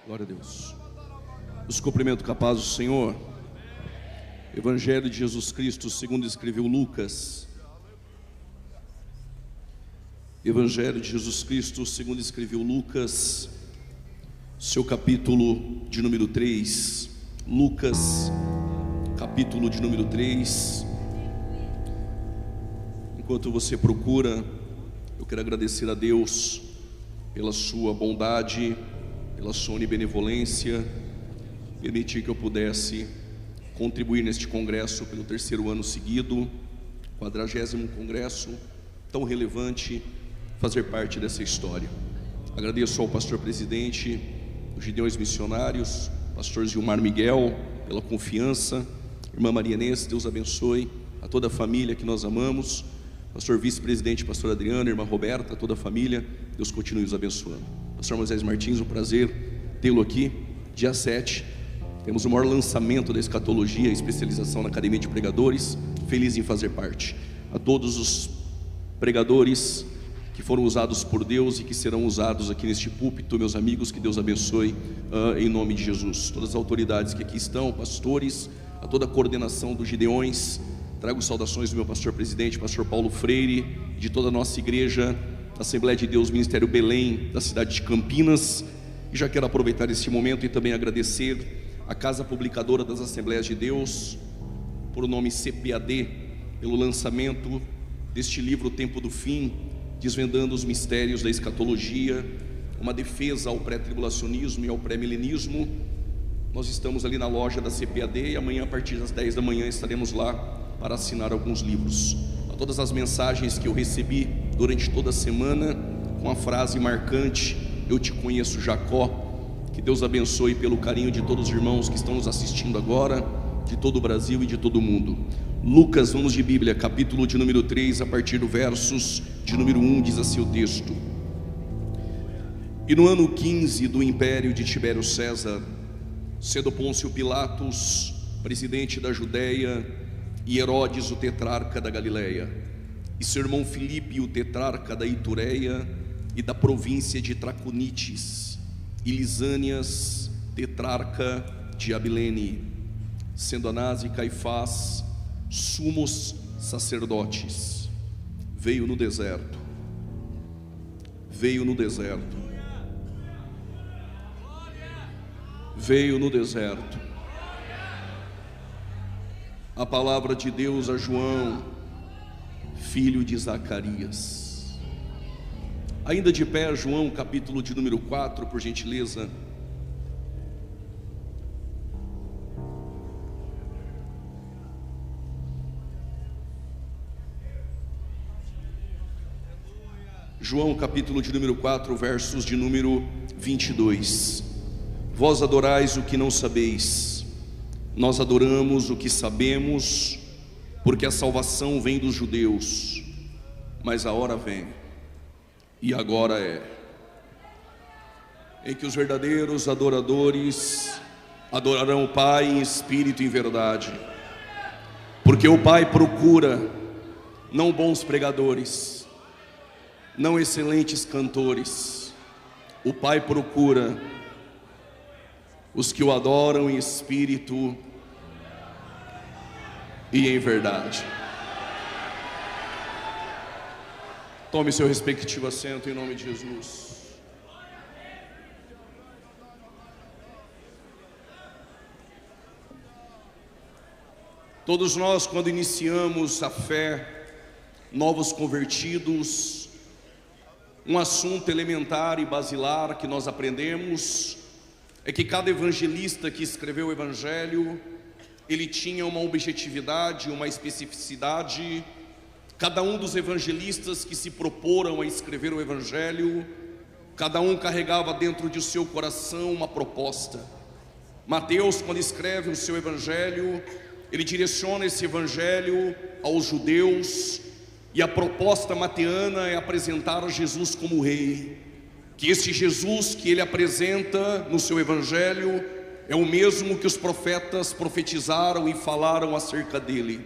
Glória a Deus. Os cumprimento com a paz do Senhor. Evangelho de Jesus Cristo segundo escreveu Lucas. Evangelho de Jesus Cristo segundo escreveu Lucas, seu capítulo de número 3. Lucas, capítulo de número 3. Enquanto você procura, eu quero agradecer a Deus pela sua bondade, pela sua onibenevolência, permitir que eu pudesse contribuir neste congresso pelo terceiro ano seguido, 40º congresso, tão relevante, fazer parte dessa história. Agradeço ao pastor presidente dos Gideões Missionários, pastor Gilmar Miguel, pela confiança, irmã Maria Inês, Deus abençoe, a toda a família que nós amamos, pastor vice-presidente, pastor Adriano, irmã Roberta, toda a família, Deus continue os abençoando. Pastor Moisés Martins, um prazer tê-lo aqui. Dia 7, temos o maior lançamento da escatologia, especialização na Academia de Pregadores. Feliz em fazer parte. A todos os pregadores que foram usados por Deus e que serão usados aqui neste púlpito, meus amigos, que Deus abençoe em nome de Jesus. Todas as autoridades que aqui estão, pastores, a toda a coordenação dos Gideões, trago saudações do meu pastor presidente, pastor Paulo Freire, de toda a nossa igreja, Assembleia de Deus, Ministério Belém, da cidade de Campinas. E já quero aproveitar este momento e também agradecer a Casa Publicadora das Assembleias de Deus, por o nome CPAD, pelo lançamento deste livro O Tempo do Fim, desvendando os mistérios da escatologia, uma defesa ao pré-tribulacionismo e ao pré-milenismo. Nós estamos ali na loja da CPAD e amanhã a partir das 10 da manhã estaremos lá para assinar alguns livros. A todas as mensagens que eu recebi durante toda a semana, com a frase marcante: eu te conheço, Jacó. Que Deus abençoe pelo carinho de todos os irmãos que estão nos assistindo agora, de todo o Brasil e de todo o mundo. Lucas, vamos de Bíblia, capítulo de número 3, a partir do versos de número 1, diz assim o texto: E no ano 15 do império de Tibério César, sendo Pôncio Pilatos presidente da Judéia, e Herodes o tetrarca da Galileia, e seu irmão Filipe o tetrarca da Itureia e da província de Traconites, e Lisânias tetrarca de Abilene, sendo Anás e Caifás sumos sacerdotes, veio no deserto a palavra de Deus a João, filho de Zacarias. Ainda de pé, João, capítulo de número 4, por gentileza. João, capítulo de número 4, versos de número 22. Vós adorais o que não sabeis, nós adoramos o que sabemos, porque a salvação vem dos judeus. Mas a hora vem, e agora é, em que os verdadeiros adoradores adorarão o Pai em espírito e em verdade, porque o Pai procura não bons pregadores, não excelentes cantores. O Pai procura os que o adoram em espírito e em verdade. Tome seu respectivo assento em nome de Jesus. Todos nós, quando iniciamos a fé, novos convertidos, um assunto elementar e basilar que nós aprendemos é que cada evangelista que escreveu o evangelho, ele tinha uma objetividade, uma especificidade. Cada um dos evangelistas que se proporam a escrever o evangelho, cada um carregava dentro de seu coração uma proposta. Mateus, quando escreve o seu evangelho, ele direciona esse evangelho aos judeus, e a proposta mateana é apresentar Jesus como rei. Que esse Jesus que ele apresenta no seu evangelho é o mesmo que os profetas profetizaram e falaram acerca dele.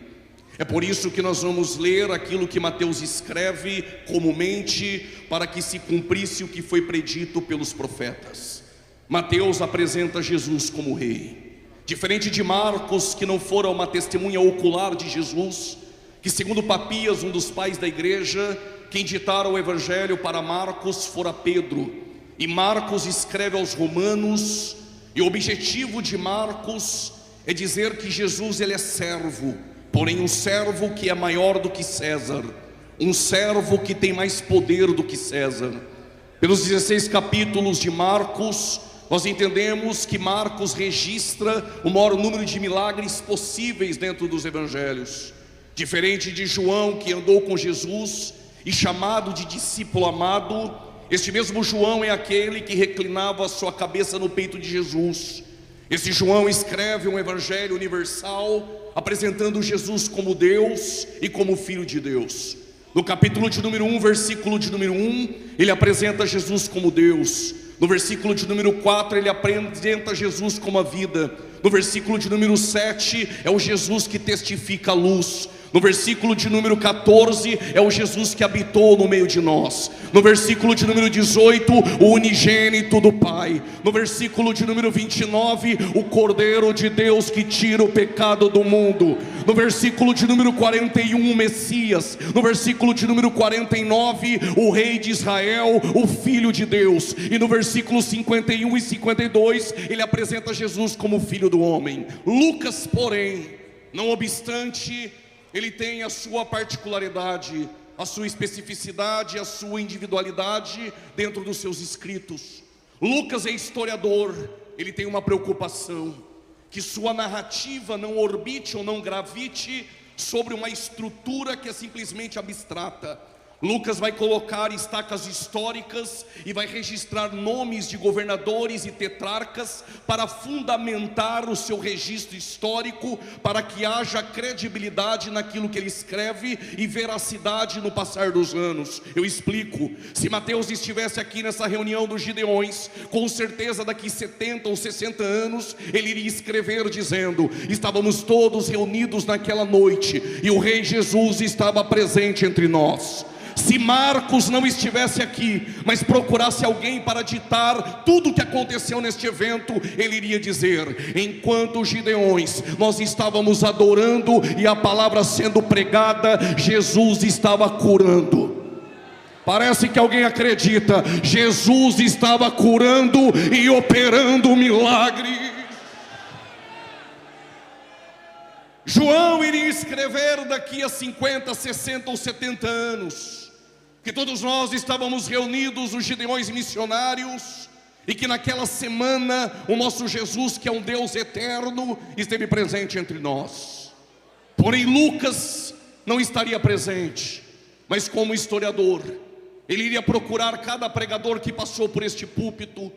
É por isso que nós vamos ler aquilo que Mateus escreve comumente, para que se cumprisse o que foi predito pelos profetas. Mateus apresenta Jesus como rei. Diferente de Marcos, que não fora uma testemunha ocular de Jesus, que segundo Papias, um dos pais da igreja, quem ditara o evangelho para Marcos fora Pedro, e Marcos escreve aos romanos, e o objetivo de Marcos é dizer que Jesus ele é servo, porém um servo que é maior do que César, um servo que tem mais poder do que César. Pelos 16 capítulos de Marcos, nós entendemos que Marcos registra o maior número de milagres possíveis dentro dos evangelhos. Diferente de João, que andou com Jesus e chamado de discípulo amado, este mesmo João é aquele que reclinava a sua cabeça no peito de Jesus. Esse João escreve um evangelho universal, apresentando Jesus como Deus e como Filho de Deus. No capítulo de número 1, versículo de número 1, ele apresenta Jesus como Deus. No versículo de número 4, ele apresenta Jesus como a vida. No versículo de número 7, é o Jesus que testifica a luz. No versículo de número 14, é o Jesus que habitou no meio de nós. No versículo de número 18, o unigênito do Pai. No versículo de número 29, o Cordeiro de Deus que tira o pecado do mundo. No versículo de número 41, o Messias. No versículo de número 49, o Rei de Israel, o Filho de Deus. E no versículo 51 e 52, ele apresenta Jesus como Filho do Homem. Lucas, porém, não obstante, ele tem a sua particularidade, a sua especificidade, a sua individualidade dentro dos seus escritos. Lucas é historiador, ele tem uma preocupação, que sua narrativa não orbite ou não gravite sobre uma estrutura que é simplesmente abstrata. Lucas vai colocar estacas históricas e vai registrar nomes de governadores e tetrarcas para fundamentar o seu registro histórico, para que haja credibilidade naquilo que ele escreve e veracidade no passar dos anos. Eu explico. Se Mateus estivesse aqui nessa reunião dos Gideões, com certeza daqui 70 ou 60 anos ele iria escrever dizendo: estávamos todos reunidos naquela noite e o Rei Jesus estava presente entre nós. Se Marcos não estivesse aqui, mas procurasse alguém para ditar tudo o que aconteceu neste evento, ele iria dizer: enquanto os Gideões, nós estávamos adorando e a palavra sendo pregada, Jesus estava curando. Parece que alguém acredita, Jesus estava curando e operando milagres. João iria escrever daqui a 50, 60 ou 70 anos, que todos nós estávamos reunidos, os Gideões missionários, e que naquela semana o nosso Jesus, que é um Deus eterno, esteve presente entre nós. Porém Lucas não estaria presente, mas como historiador, ele iria procurar cada pregador que passou por este púlpito,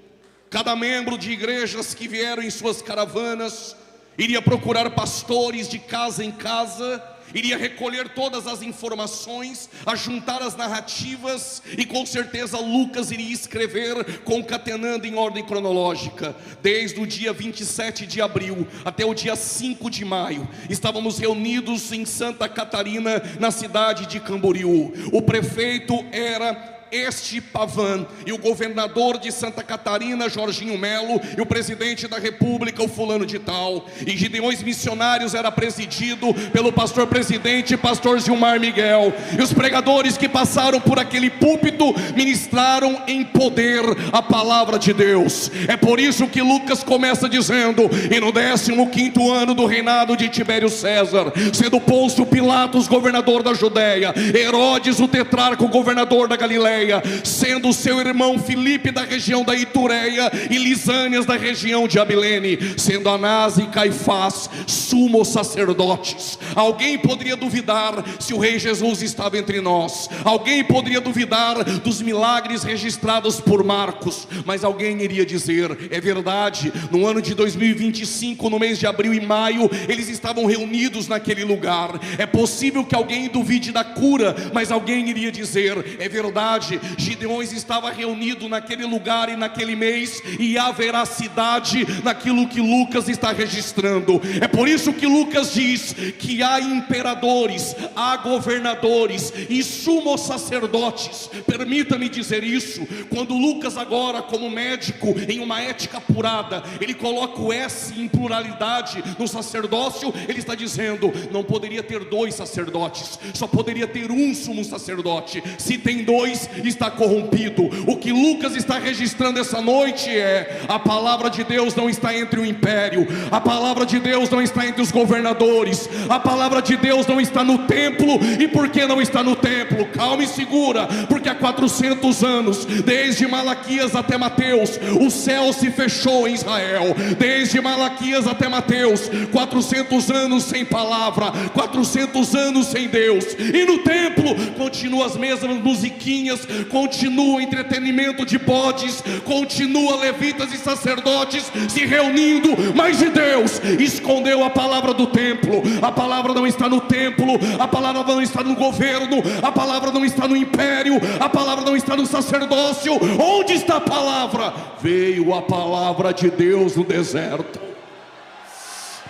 cada membro de igrejas que vieram em suas caravanas, iria procurar pastores de casa em casa, iria recolher todas as informações, ajuntar as narrativas, e com certeza Lucas iria escrever concatenando em ordem cronológica. Desde o dia 27 de abril até o dia 5 de maio, estávamos reunidos em Santa Catarina, na cidade de Camboriú. O prefeito era este Pavan, e o governador de Santa Catarina, Jorginho Melo, e o presidente da república, o fulano de tal. E Gideões missionários era presidido pelo pastor presidente, pastor Gilmar Miguel, e os pregadores que passaram por aquele púlpito ministraram em poder a palavra de Deus. É por isso que Lucas começa dizendo: e no 15º ano do reinado de Tibério César, sendo Pôncio Pilatos governador da Judéia, Herodes o tetrarca governador da Galileia, sendo seu irmão Filipe da região da Itureia e Lisânias da região de Abilene, sendo Anás e Caifás sumos sacerdotes. Alguém poderia duvidar se o Rei Jesus estava entre nós, alguém poderia duvidar dos milagres registrados por Marcos, mas alguém iria dizer: é verdade, no ano de 2025, no mês de abril e maio, eles estavam reunidos naquele lugar. É possível que alguém duvide da cura, mas alguém iria dizer: é verdade, verdade, Gideões estava reunido naquele lugar e naquele mês, e há veracidade naquilo que Lucas está registrando. É por isso que Lucas diz que há imperadores, há governadores e sumos sacerdotes. Permita-me dizer isso, quando Lucas agora, como médico, em uma ética apurada, ele coloca o S em pluralidade no sacerdócio, ele está dizendo, não poderia ter dois sacerdotes, só poderia ter um sumo sacerdote. Se tem dois, está corrompido. O que Lucas está registrando essa noite é: a palavra de Deus não está entre o império, a palavra de Deus não está entre os governadores, a palavra de Deus não está no templo. E por que não está no templo? Calma e segura, porque há 400 anos, desde Malaquias até Mateus, o céu se fechou em Israel. Desde Malaquias até Mateus, 400 anos sem palavra, 400 anos sem Deus. E no templo continua as mesmas musiquinhas, continua o entretenimento de bodes, continua levitas e sacerdotes se reunindo, mas de Deus escondeu a palavra do templo. A palavra não está no templo, a palavra não está no governo, a palavra não está no império, a palavra não está no sacerdócio. Onde está a palavra? Veio a palavra de Deus no deserto.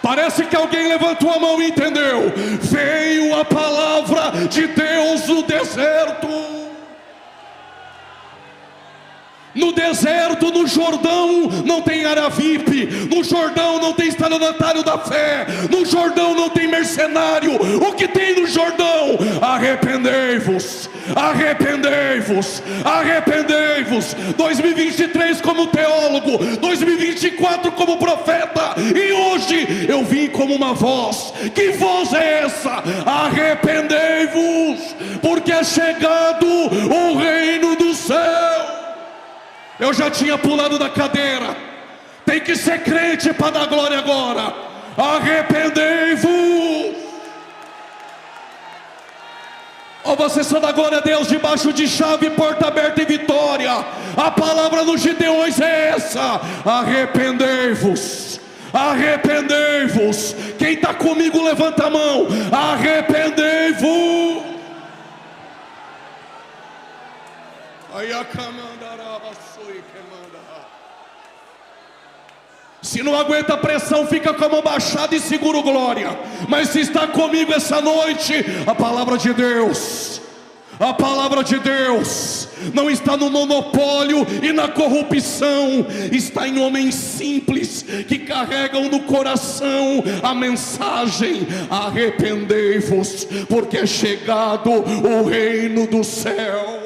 Parece que alguém levantou a mão e entendeu. Veio a palavra de Deus no deserto. No deserto, no Jordão, não tem área VIP. No Jordão não tem estelionatário da fé. No Jordão não tem mercenário. O que tem no Jordão? Arrependei-vos, arrependei-vos, arrependei-vos. 2023 como teólogo, 2024 como profeta, e hoje eu vim como uma voz. Que voz é essa? Arrependei-vos, porque é chegado o reino do céu. Eu já tinha pulado da cadeira. Tem que ser crente para dar glória agora. Arrependei-vos. Ou você só dá glória a Deus debaixo de chave, porta aberta e vitória. A palavra dos Gideões é essa: arrependei-vos, arrependei-vos. Quem está comigo levanta a mão. Arrependei-vos. Se não aguenta a pressão, fica com a mão baixada e segura o glória. Mas se está comigo essa noite, a palavra de Deus, a palavra de Deus não está no monopólio e na corrupção, está em homens simples que carregam no coração a mensagem: arrependei-vos, porque é chegado o reino do céu.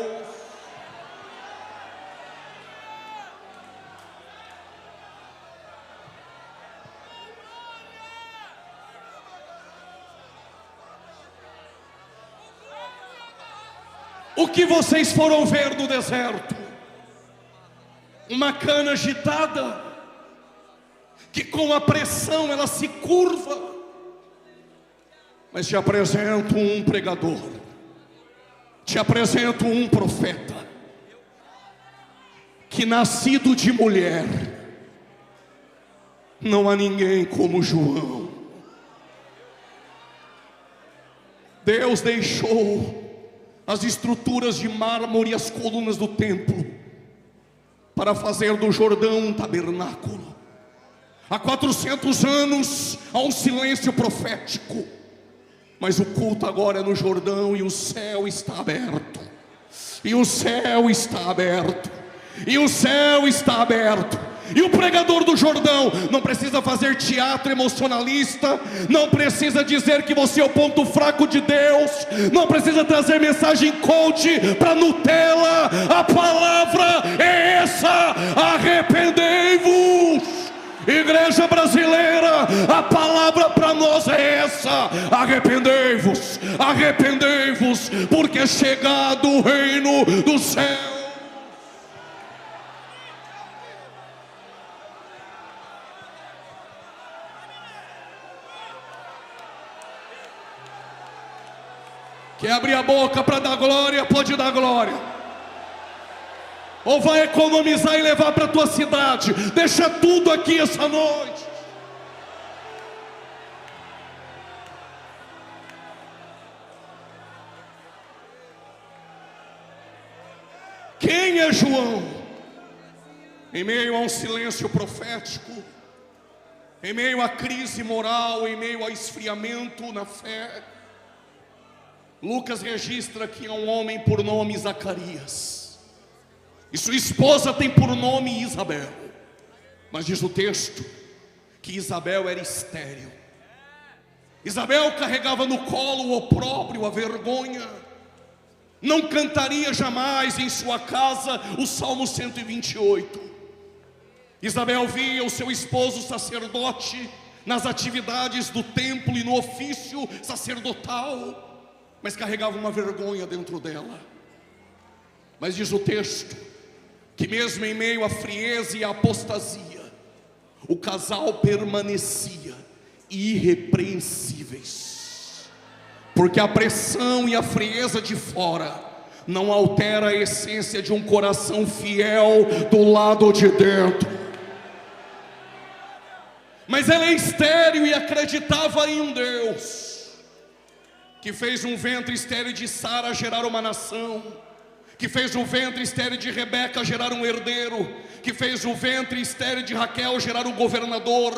O que vocês foram ver no deserto? Uma cana agitada, que com a pressão ela se curva. Mas te apresento um pregador, te apresento um profeta, que nascido de mulher, não há ninguém como João. Deus deixou as estruturas de mármore e as colunas do templo para fazer do Jordão um tabernáculo. Há 400 anos há um silêncio profético, mas o culto agora é no Jordão, e o céu está aberto, e o céu está aberto, e o céu está aberto. E o pregador do Jordão não precisa fazer teatro emocionalista, não precisa dizer que você é o ponto fraco de Deus, não precisa trazer mensagem coach para Nutella. A palavra é essa: arrependei-vos. Igreja brasileira, a palavra para nós é essa: arrependei-vos, arrependei-vos, porque é chegado o reino do céu. Quer abrir a boca para dar glória? Pode dar glória. Ou vai economizar e levar para a tua cidade? Deixa tudo aqui essa noite. João, em meio a um silêncio profético, em meio à crise moral, em meio a esfriamento na fé, Lucas registra que há um homem por nome Zacarias, e sua esposa tem por nome Isabel. Mas diz o texto que Isabel era estéril. Isabel carregava no colo o opróbrio, a vergonha. Não cantaria jamais em sua casa o Salmo 128. Isabel via o seu esposo sacerdote nas atividades do templo e no ofício sacerdotal, mas carregava uma vergonha dentro dela. Mas diz o texto que mesmo em meio à frieza e à apostasia, o casal permanecia irrepreensíveis, porque a pressão e a frieza de fora não altera a essência de um coração fiel do lado de dentro. Mas ela é estéril e acreditava em um Deus que fez um ventre estéril de Sara gerar uma nação, que fez o ventre estéril de Rebeca gerar um herdeiro, que fez o ventre estéril de Raquel gerar um governador,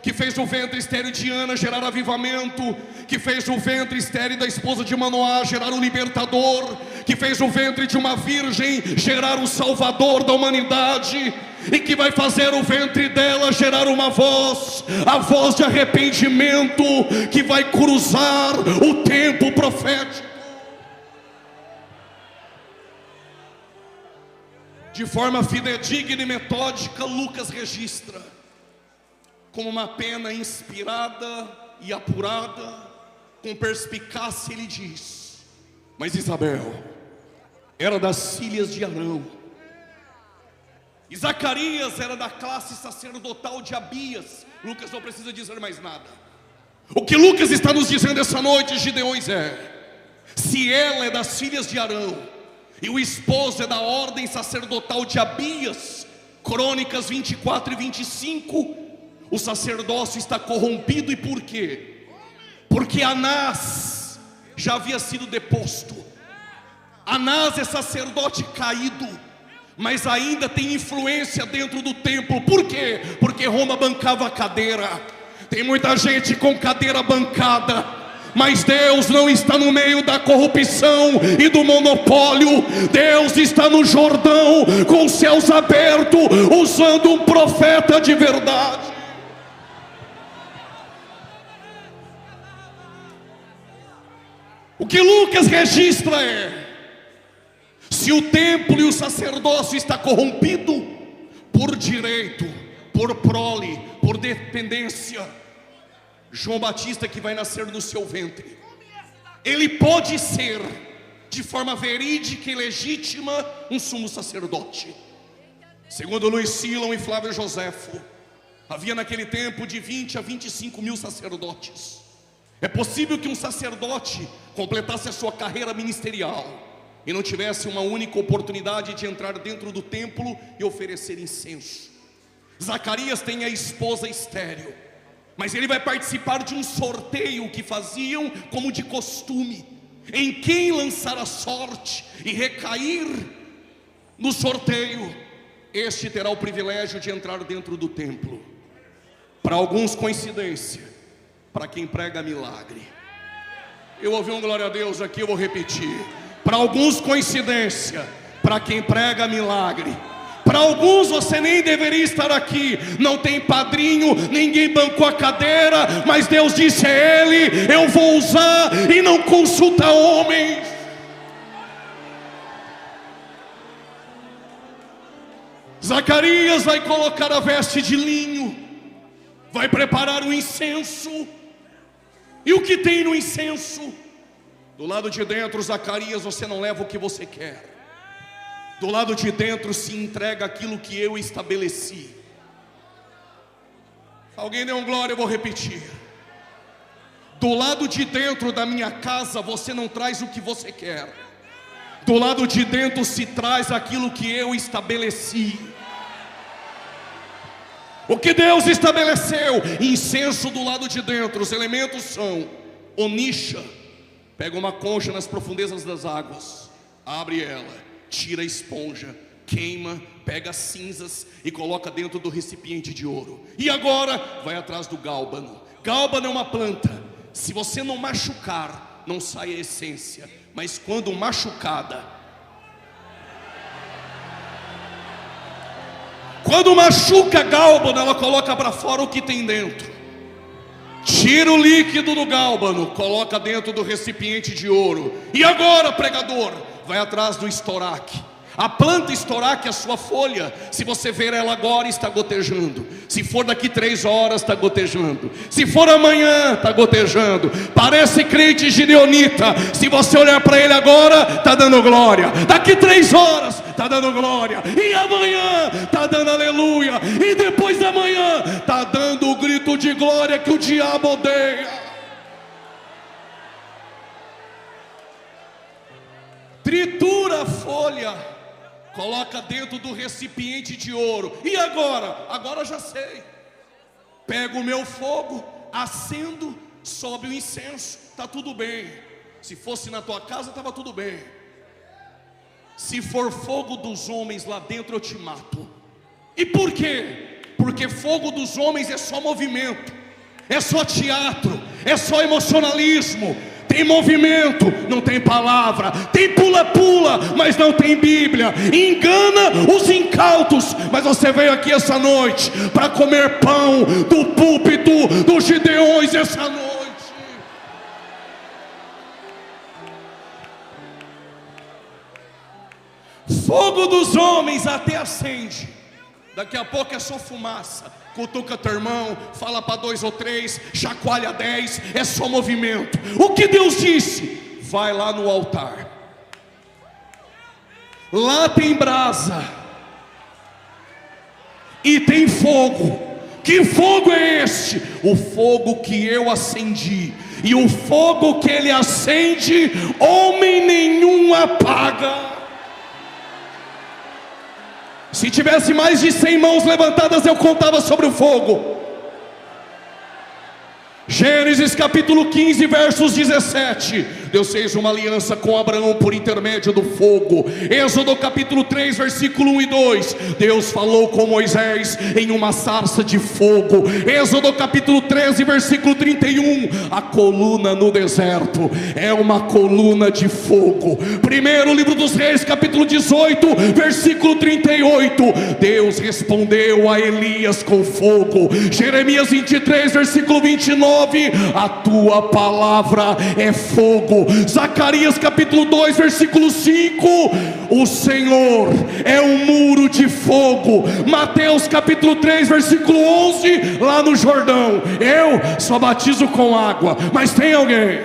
que fez o ventre estéril de Ana gerar avivamento, que fez o ventre estéril da esposa de Manoá gerar um libertador, que fez o ventre de uma virgem gerar um salvador da humanidade, e que vai fazer o ventre dela gerar uma voz, a voz de arrependimento, que vai cruzar o tempo profético. De forma fidedigna e metódica, Lucas registra, como uma pena inspirada e apurada, com perspicácia ele diz: mas Isabel era das filhas de Arão, e Zacarias era da classe sacerdotal de Abias. Lucas não precisa dizer mais nada. O que Lucas está nos dizendo essa noite, Gideões, se ela é das filhas de Arão e o esposo é da ordem sacerdotal de Abias, Crônicas 24 e 25, o sacerdócio está corrompido. E por quê? Porque Anás já havia sido deposto. Anás é sacerdote caído, mas ainda tem influência dentro do templo. Por quê? Porque Roma bancava a cadeira. Tem muita gente com cadeira bancada, mas Deus não está no meio da corrupção e do monopólio. Deus está no Jordão, com os céus abertos, usando um profeta de verdade. O que Lucas registra se o templo e o sacerdócio está corrompido por direito, por prole, por dependência, João Batista, que vai nascer no seu ventre, ele pode ser, de forma verídica e legítima, um sumo sacerdote. Segundo Luiz Silon e Flávio Joséfo, havia naquele tempo de 20 a 25 mil sacerdotes. É possível que um sacerdote completasse a sua carreira ministerial e não tivesse uma única oportunidade de entrar dentro do templo e oferecer incenso. Zacarias tem a esposa estéril, mas ele vai participar de um sorteio que faziam como de costume. Em quem lançar a sorte e recair no sorteio, este terá o privilégio de entrar dentro do templo. Para alguns, coincidência, para quem prega milagre. Eu ouvi um glória a Deus aqui, eu vou repetir. Para alguns, coincidência, para quem prega milagre. Para alguns você nem deveria estar aqui, não tem padrinho, ninguém bancou a cadeira, mas Deus disse a ele: eu vou usar, e não consulta homens. Zacarias vai colocar a veste de linho, vai preparar o incenso. E o que tem no incenso? Do lado de dentro, Zacarias, você não leva o que você quer. Do lado de dentro se entrega aquilo que eu estabeleci. Alguém deu um glória, eu vou repetir. Do lado de dentro da minha casa você não traz o que você quer. Do lado de dentro se traz aquilo que eu estabeleci. O que Deus estabeleceu? Incenso do lado de dentro. Os elementos são onixa. Pega uma concha nas profundezas das águas, abre ela, tira a esponja, queima, pega as cinzas e coloca dentro do recipiente de ouro. E agora vai atrás do gálbano. Gálbano é uma planta. Se você não machucar, não sai a essência. Mas quando machucada, quando machuca gálbano, ela coloca para fora o que tem dentro. Tira o líquido do gálbano, coloca dentro do recipiente de ouro. E agora, pregador, vai atrás do estoraque. A planta estoraque, a sua folha, se você ver ela agora, está gotejando. Se for daqui 3 horas, está gotejando. Se for amanhã, está gotejando. Parece crente gideonita. Se você olhar para ele agora, está dando glória. Daqui 3 horas, está dando glória. E amanhã, está dando aleluia. E depois da manhã, está dando o grito de glória que o diabo odeia. Tritura a folha, coloca dentro do recipiente de ouro. E agora? Agora já sei. Pego o meu fogo, acendo, sobe o incenso. Está tudo bem. Se fosse na tua casa, estava tudo bem. Se for fogo dos homens lá dentro, eu te mato. E por quê? Porque fogo dos homens é só movimento, é só teatro, é só emocionalismo. Tem movimento, não tem palavra. Tem pula-pula, mas não tem Bíblia. Engana os incautos. Mas você veio aqui essa noite para comer pão do púlpito dos Gideões essa noite. Fogo dos homens até acende. Daqui a pouco é só fumaça. Cutuca teu irmão, fala para 2 ou 3, chacoalha 10, é só movimento. O que Deus disse? Vai lá no altar. Lá tem brasa e tem fogo. Que fogo é este? O fogo que eu acendi. E o fogo que ele acende, homem nenhum apaga. Se tivesse mais de 100 mãos levantadas, eu contava sobre o fogo. Gênesis capítulo 15, versos 17. Deus fez uma aliança com Abraão por intermédio do fogo. Êxodo capítulo 3, versículo 1 e 2. Deus falou com Moisés em uma sarça de fogo. Êxodo capítulo 13, versículo 31. A coluna no deserto é uma coluna de fogo. Primeiro livro dos Reis, capítulo 18, versículo 38. Deus respondeu a Elias com fogo. Jeremias 23, versículo 29. A tua palavra é fogo. Zacarias capítulo 2, versículo 5. O Senhor é um muro de fogo. Mateus capítulo 3, versículo 11. Lá no Jordão, eu só batizo com água. Mas tem alguém?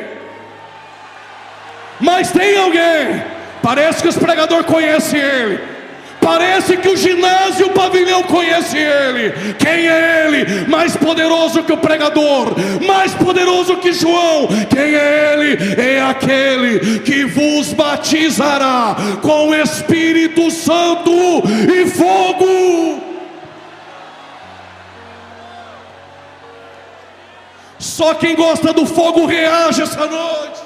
Parece que os pregadores conhecem ele. Parece que o ginásio, o pavilhão conhece ele. Quem é ele? Mais poderoso que o pregador, mais poderoso que João. Quem é ele? É aquele que vos batizará com o Espírito Santo e fogo. Só quem gosta do fogo reage essa noite.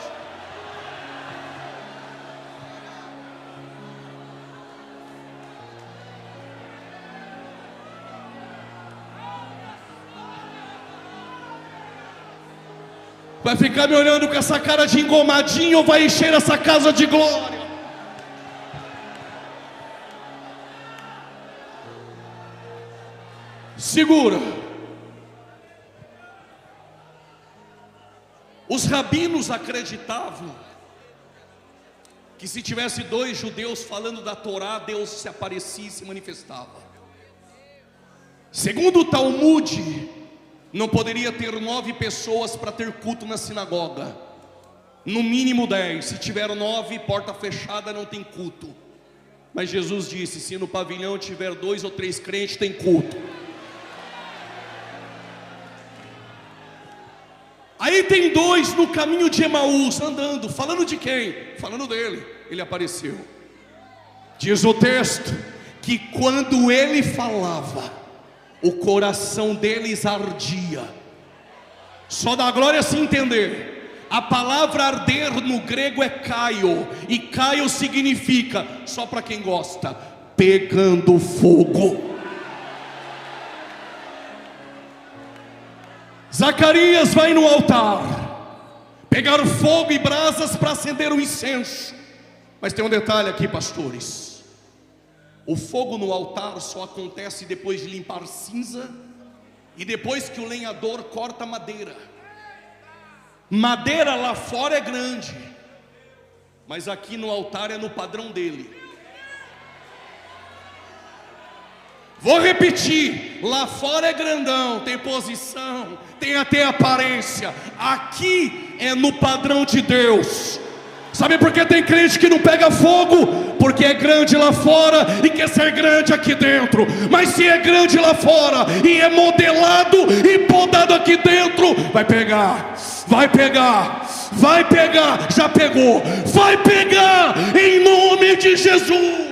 Vai ficar me olhando com essa cara de engomadinho ou vai encher essa casa de glória? Segura. Os rabinos acreditavam que se tivesse 2 judeus falando da Torá, Deus se aparecia e se manifestava. Segundo o Talmud, não poderia ter 9 pessoas para ter culto na sinagoga. No mínimo 10. Se tiver 9, porta fechada, não tem culto. Mas Jesus disse: se no pavilhão tiver 2 ou 3 crentes, tem culto. Aí tem 2 no caminho de Emaús, andando. Falando de quem? Falando dele. Ele apareceu. Diz o texto que quando ele falava, o coração deles ardia. Só dá glória se entender. A palavra arder no grego é kaio. E kaio significa, só para quem gosta, pegando fogo. Zacarias vai no altar pegar fogo e brasas para acender o incenso. Mas tem um detalhe aqui, pastores: o fogo no altar só acontece depois de limpar cinza e depois que o lenhador corta madeira. Madeira lá fora é grande, mas aqui no altar é no padrão dele. Vou repetir: lá fora é grandão, tem posição, tem até aparência. Aqui é no padrão de Deus. Sabe por que tem crente que não pega fogo? Porque é grande lá fora e quer ser grande aqui dentro. Mas se é grande lá fora e é modelado e podado aqui dentro, vai pegar, vai pegar, vai pegar. Já pegou, vai pegar em nome de Jesus.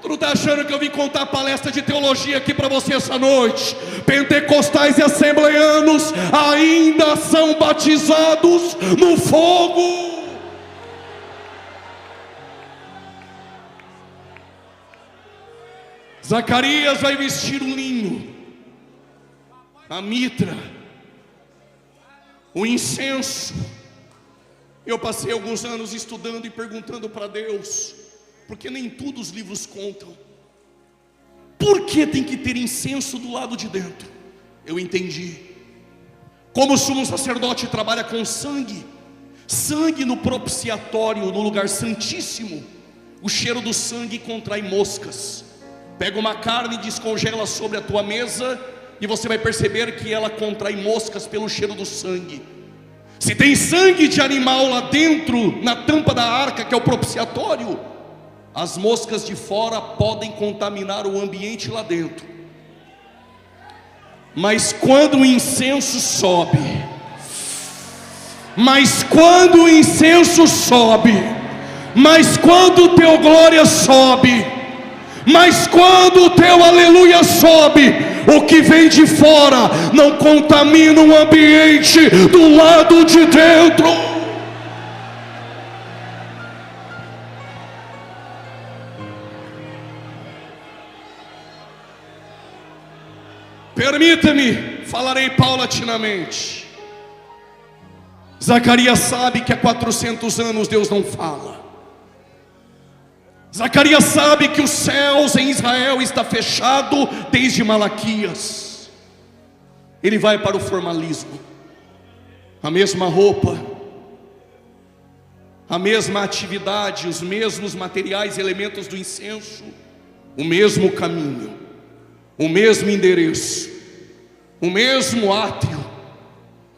Tu não está achando que eu vim contar palestra de teologia aqui para você essa noite? Pentecostais e assembleanos ainda são batizados no fogo. Zacarias vai vestir um linho, a mitra, o incenso. Eu passei alguns anos estudando e perguntando para Deus, porque nem tudo os livros contam. Por que tem que ter incenso do lado de dentro? Eu entendi. Como o sumo sacerdote trabalha com sangue, sangue no propiciatório, no lugar santíssimo, o cheiro do sangue contrai moscas. Pega uma carne e descongela sobre a tua mesa, e você vai perceber que ela contrai moscas pelo cheiro do sangue. Se tem sangue de animal lá dentro, na tampa da arca, que é o propiciatório, as moscas de fora podem contaminar o ambiente lá dentro. Mas quando o incenso sobe, mas quando o incenso sobe, mas quando o teu glória sobe, mas quando o teu aleluia sobe, o que vem de fora não contamina o ambiente do lado de dentro. Permita-me, falarei paulatinamente. Zacarias sabe que há 400 anos Deus não fala. Zacarias sabe que os céus em Israel está fechado desde Malaquias. Ele vai para o formalismo. A mesma roupa, a mesma atividade, os mesmos materiais e elementos do incenso, o mesmo caminho, o mesmo endereço, o mesmo átrio,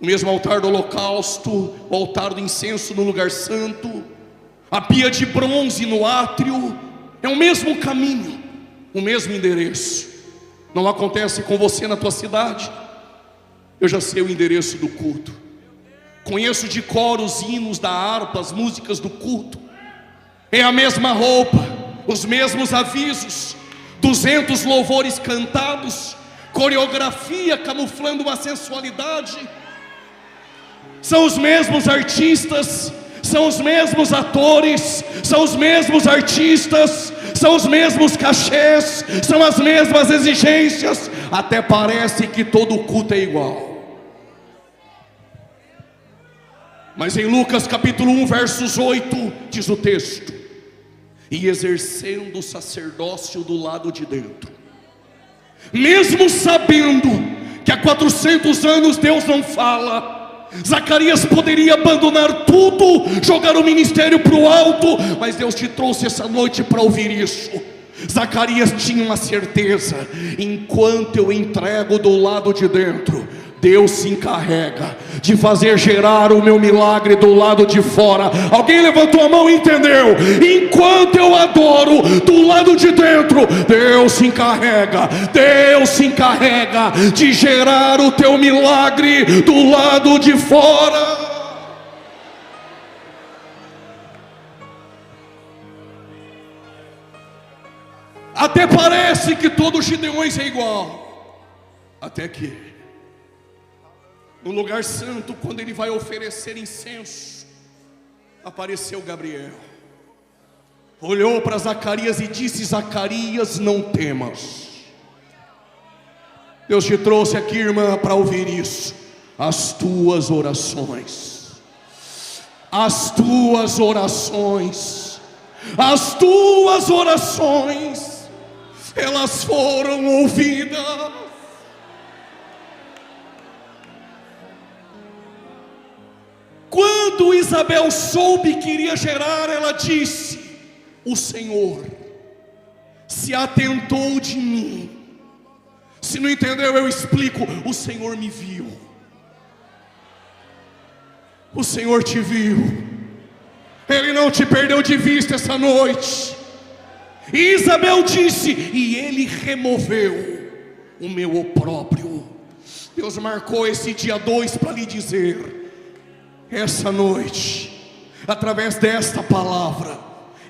o mesmo altar do holocausto, o altar do incenso no lugar santo, a pia de bronze no átrio. É o mesmo caminho, o mesmo endereço. Não acontece com você na tua cidade? Eu já sei o endereço do culto, conheço de cor os hinos da harpa, as músicas do culto. É a mesma roupa, os mesmos avisos, 200 louvores cantados, coreografia camuflando uma sensualidade. São os mesmos artistas, são os mesmos atores, são os mesmos artistas, são os mesmos cachês, são as mesmas exigências. Até parece que todo culto é igual. Mas em Lucas capítulo 1 versos 8 diz o texto: e exercendo o sacerdócio do lado de dentro, mesmo sabendo que há 400 anos Deus não fala, Zacarias poderia abandonar tudo, jogar o ministério para o alto, mas Deus te trouxe essa noite para ouvir isso. Zacarias tinha uma certeza: enquanto eu entrego do lado de dentro, Deus se encarrega de fazer gerar o meu milagre do lado de fora. Alguém levantou a mão e entendeu? Enquanto eu adoro do lado de dentro, Deus se encarrega de gerar o teu milagre do lado de fora. Até parece que todo Gideões é igual, até que no lugar santo, quando ele vai oferecer incenso, apareceu Gabriel, olhou para Zacarias e disse: Zacarias, não temas. Deus te trouxe aqui, irmã, para ouvir isso. As tuas orações, as tuas orações, as tuas orações, elas foram ouvidas. Quando Isabel soube que iria gerar, ela disse: o Senhor se atentou de mim. Se não entendeu, eu explico. O Senhor me viu. O Senhor te viu. Ele não te perdeu de vista essa noite. E Isabel disse: e Ele removeu o meu opróbrio. Deus marcou esse dia 2 para lhe dizer: essa noite, através desta palavra,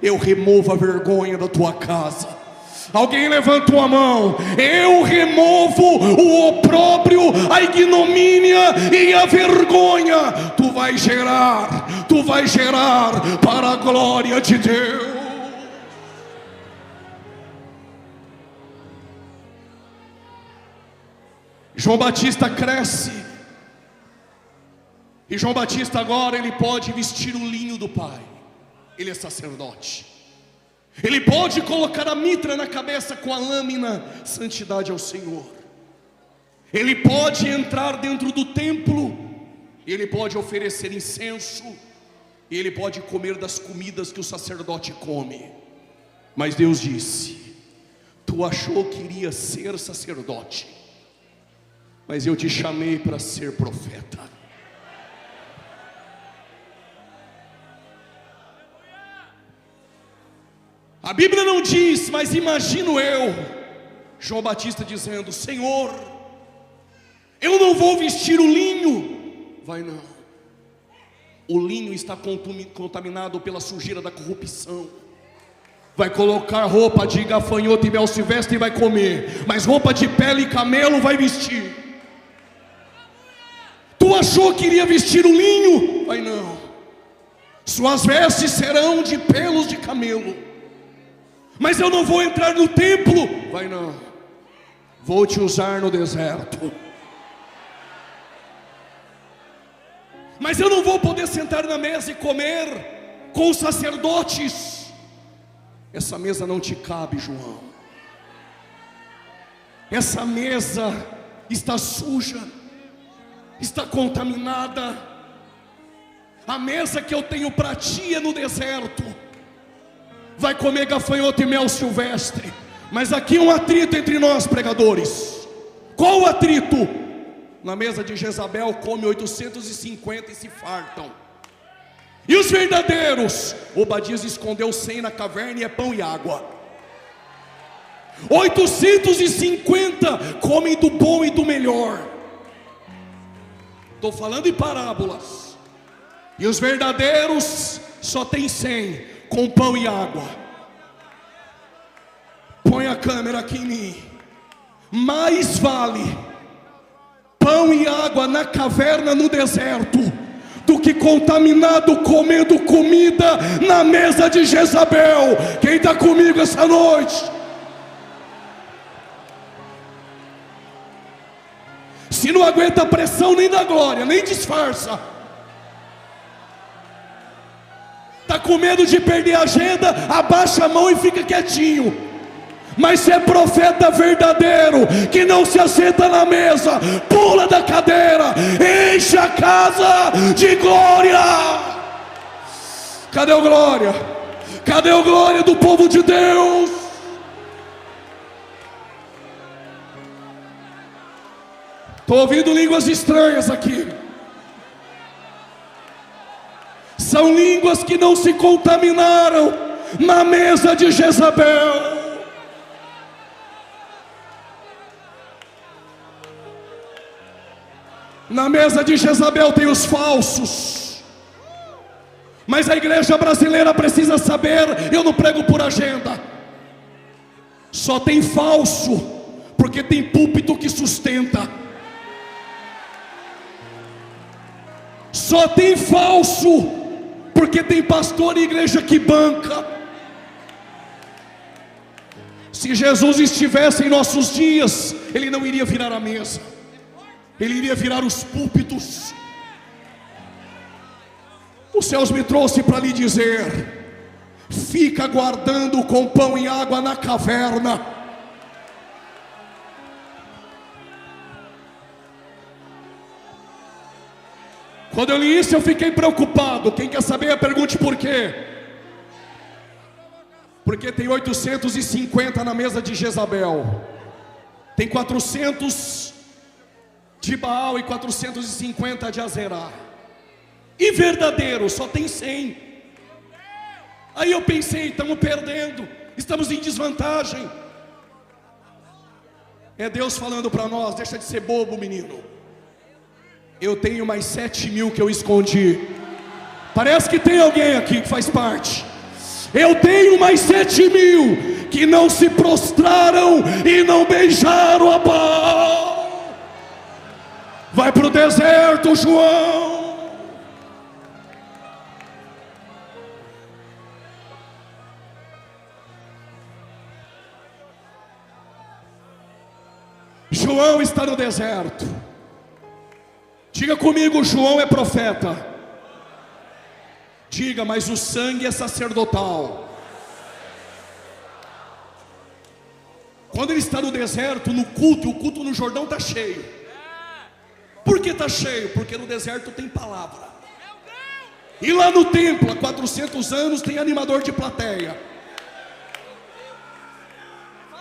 eu removo a vergonha da tua casa. Alguém levanta a mão. Eu removo o opróbrio, a ignomínia e a vergonha. Tu vai gerar para a glória de Deus. João Batista cresce. E João Batista agora ele pode vestir o linho do Pai. Ele é sacerdote. Ele pode colocar a mitra na cabeça com a lâmina, santidade ao Senhor. Ele pode entrar dentro do templo. Ele pode oferecer incenso. E ele pode comer das comidas que o sacerdote come. Mas Deus disse: tu achou que iria ser sacerdote, mas eu te chamei para ser profeta. A Bíblia não diz, mas imagino eu, João Batista dizendo: Senhor, eu não vou vestir o linho. Vai não. O linho está contaminado pela sujeira da corrupção. Vai colocar roupa de gafanhoto e mel silvestre e vai comer, mas roupa de pele e camelo vai vestir. Tu achou que iria vestir o linho? Vai não. Suas vestes serão de pelos de camelo. Mas eu não vou entrar no templo. Vai não. Vou te usar no deserto. Mas eu não vou poder sentar na mesa e comer com os sacerdotes. Essa mesa não te cabe, João. Essa mesa está suja, está contaminada. A mesa que eu tenho para ti é no deserto. Vai comer gafanhoto e mel silvestre. Mas aqui um atrito entre nós, pregadores. Qual o atrito? Na mesa de Jezabel come 850 e se fartam. E os verdadeiros? Obadias escondeu 100 na caverna e é pão e água. 850 comem do bom e do melhor. Estou falando em parábolas. E os verdadeiros só tem 100 com pão e água. Põe a câmera aqui em mim. Mais vale pão e água na caverna no deserto do que contaminado comendo comida na mesa de Jezabel. Quem está comigo essa noite? Se não aguenta a pressão nem da glória, nem disfarça. Está com medo de perder a agenda? Abaixa a mão e fica quietinho. Mas se é profeta verdadeiro, que não se assenta na mesa, pula da cadeira, enche a casa de glória. Cadê o glória? Cadê o glória do povo de Deus? Estou ouvindo línguas estranhas aqui. São línguas que não se contaminaram na mesa de Jezabel. Na mesa de Jezabel tem os falsos. Mas a igreja brasileira precisa saber, eu não prego por agenda. Só tem falso, porque tem púlpito que sustenta. Só tem falso, porque tem pastor e igreja que banca. Se Jesus estivesse em nossos dias, Ele não iria virar a mesa, Ele iria virar os púlpitos. Os céus me trouxe para lhe dizer: fica aguardando com pão e água na caverna. Quando eu li isso, eu fiquei preocupado. Quem quer saber, pergunte por quê. Porque tem 850 na mesa de Jezabel, tem 400 de Baal e 450 de Azerá, e verdadeiro só tem 100. Aí eu pensei: estamos perdendo, estamos em desvantagem. É Deus falando para nós: deixa de ser bobo, menino. Eu tenho mais 7.000 que eu escondi. Parece que tem alguém aqui que faz parte. Eu tenho mais 7.000 que não se prostraram e não beijaram a Baal. Vai para o deserto, João. João está no deserto. Diga comigo: João é profeta. Diga: mas o sangue é sacerdotal. Quando ele está no deserto, no culto, o culto no Jordão está cheio. Por que está cheio? Porque no deserto tem palavra. E lá no templo, há 400 anos, tem animador de plateia.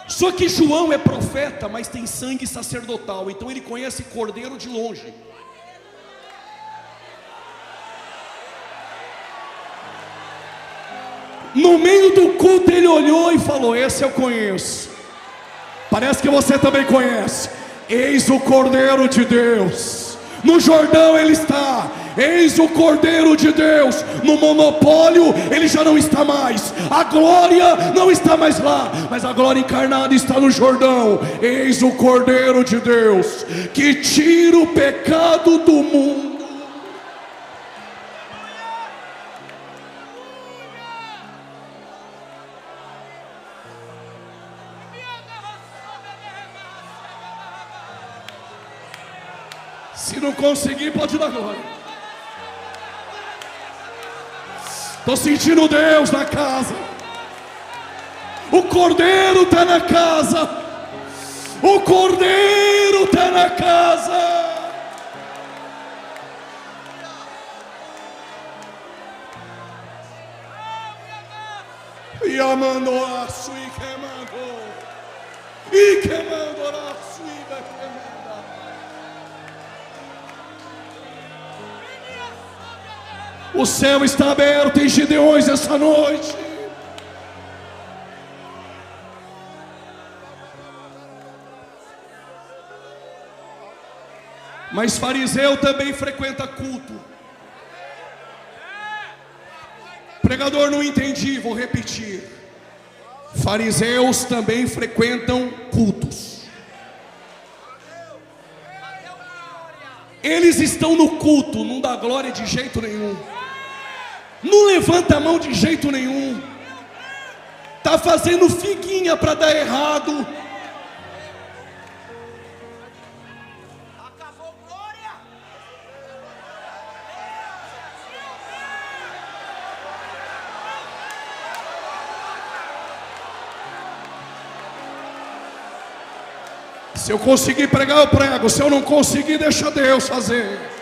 Só que João é profeta, mas tem sangue sacerdotal. Então ele conhece cordeiro de longe. No meio do culto ele olhou e falou: esse eu conheço. Parece que você também conhece. Eis o Cordeiro de Deus. No Jordão ele está. Eis o Cordeiro de Deus. No monopólio ele já não está mais. A glória não está mais lá, mas a glória encarnada está no Jordão. Eis o Cordeiro de Deus, que tira o pecado do mundo. Se não conseguir, pode dar glória. Estou sentindo Deus na casa. O Cordeiro está na casa. O Cordeiro está na casa. E amando aço e queimando. E queimando aço e queimando. O céu está aberto em Gideões essa noite. Mas fariseu também frequenta culto. Pregador, não entendi, vou repetir. Fariseus também frequentam cultos. Eles estão no culto, não dá glória de jeito nenhum. Não levanta a mão de jeito nenhum. Está fazendo figuinha para dar errado. Acabou glória. Se eu conseguir pregar, eu prego. Se eu não conseguir, deixa Deus fazer.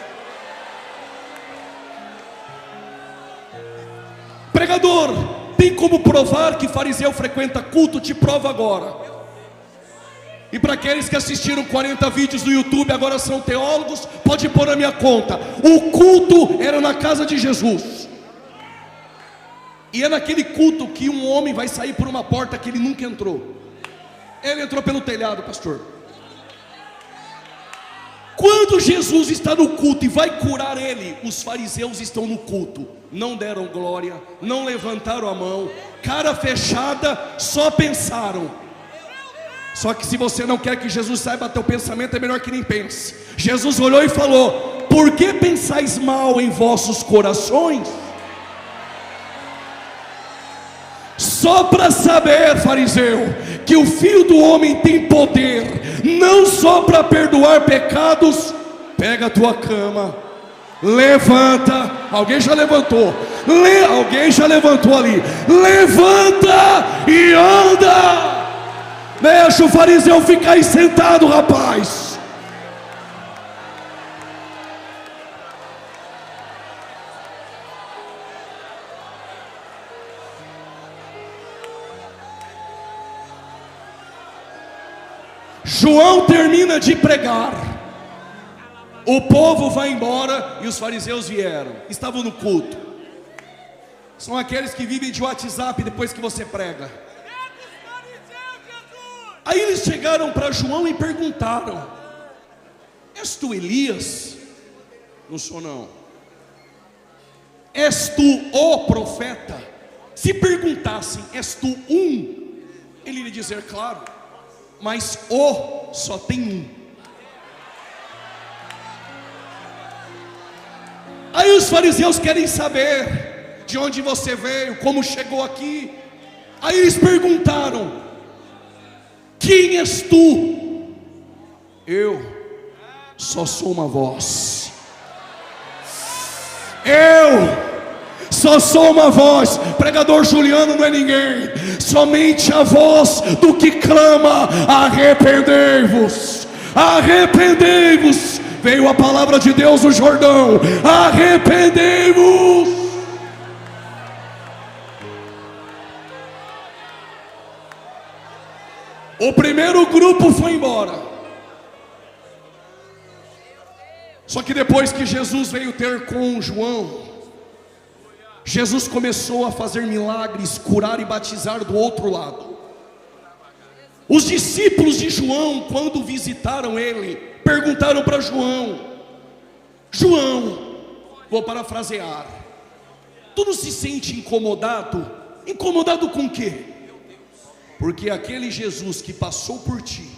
Pregador, tem como provar que fariseu frequenta culto? Te prova agora. E para aqueles que assistiram 40 vídeos no YouTube, agora são teólogos, pode pôr na minha conta. O culto era na casa de Jesus. E é naquele culto que um homem vai sair por uma porta que ele nunca entrou. Ele entrou pelo telhado, pastor. Quando Jesus está no culto e vai curar ele, os fariseus estão no culto, não deram glória, não levantaram a mão, cara fechada, só pensaram. Só que se você não quer que Jesus saiba teu pensamento, é melhor que nem pense. Jesus olhou e falou: por que pensais mal em vossos corações? Só para saber, fariseu, que o Filho do Homem tem poder, não só para perdoar pecados, pega a tua cama, levanta. Alguém já levantou? Alguém já levantou ali? Levanta e anda. Deixa o fariseu ficar aí sentado, rapaz. João termina de pregar, o povo vai embora e os fariseus vieram, estavam no culto. São aqueles que vivem de WhatsApp depois que você prega. Aí eles chegaram para João e perguntaram: és tu Elias? Não sou não. És tu o profeta? Se perguntassem: és tu um? Ele iria dizer: claro, mas o só tem um. Aí os fariseus querem saber de onde você veio, como chegou aqui. Aí eles perguntaram: quem és tu? Eu só sou uma voz. Eu só sou uma voz. Pregador Juliano não é ninguém, somente a voz do que clama: arrependei-vos, arrependei-vos. Veio a palavra de Deus no Jordão: arrependei-vos. O primeiro grupo foi embora. Só que depois que Jesus veio ter com João, Jesus começou a fazer milagres, curar e batizar do outro lado. Os discípulos de João, quando visitaram ele, perguntaram para João: João, vou parafrasear, tu não se sente incomodado? Incomodado com o quê? Porque aquele Jesus que passou por ti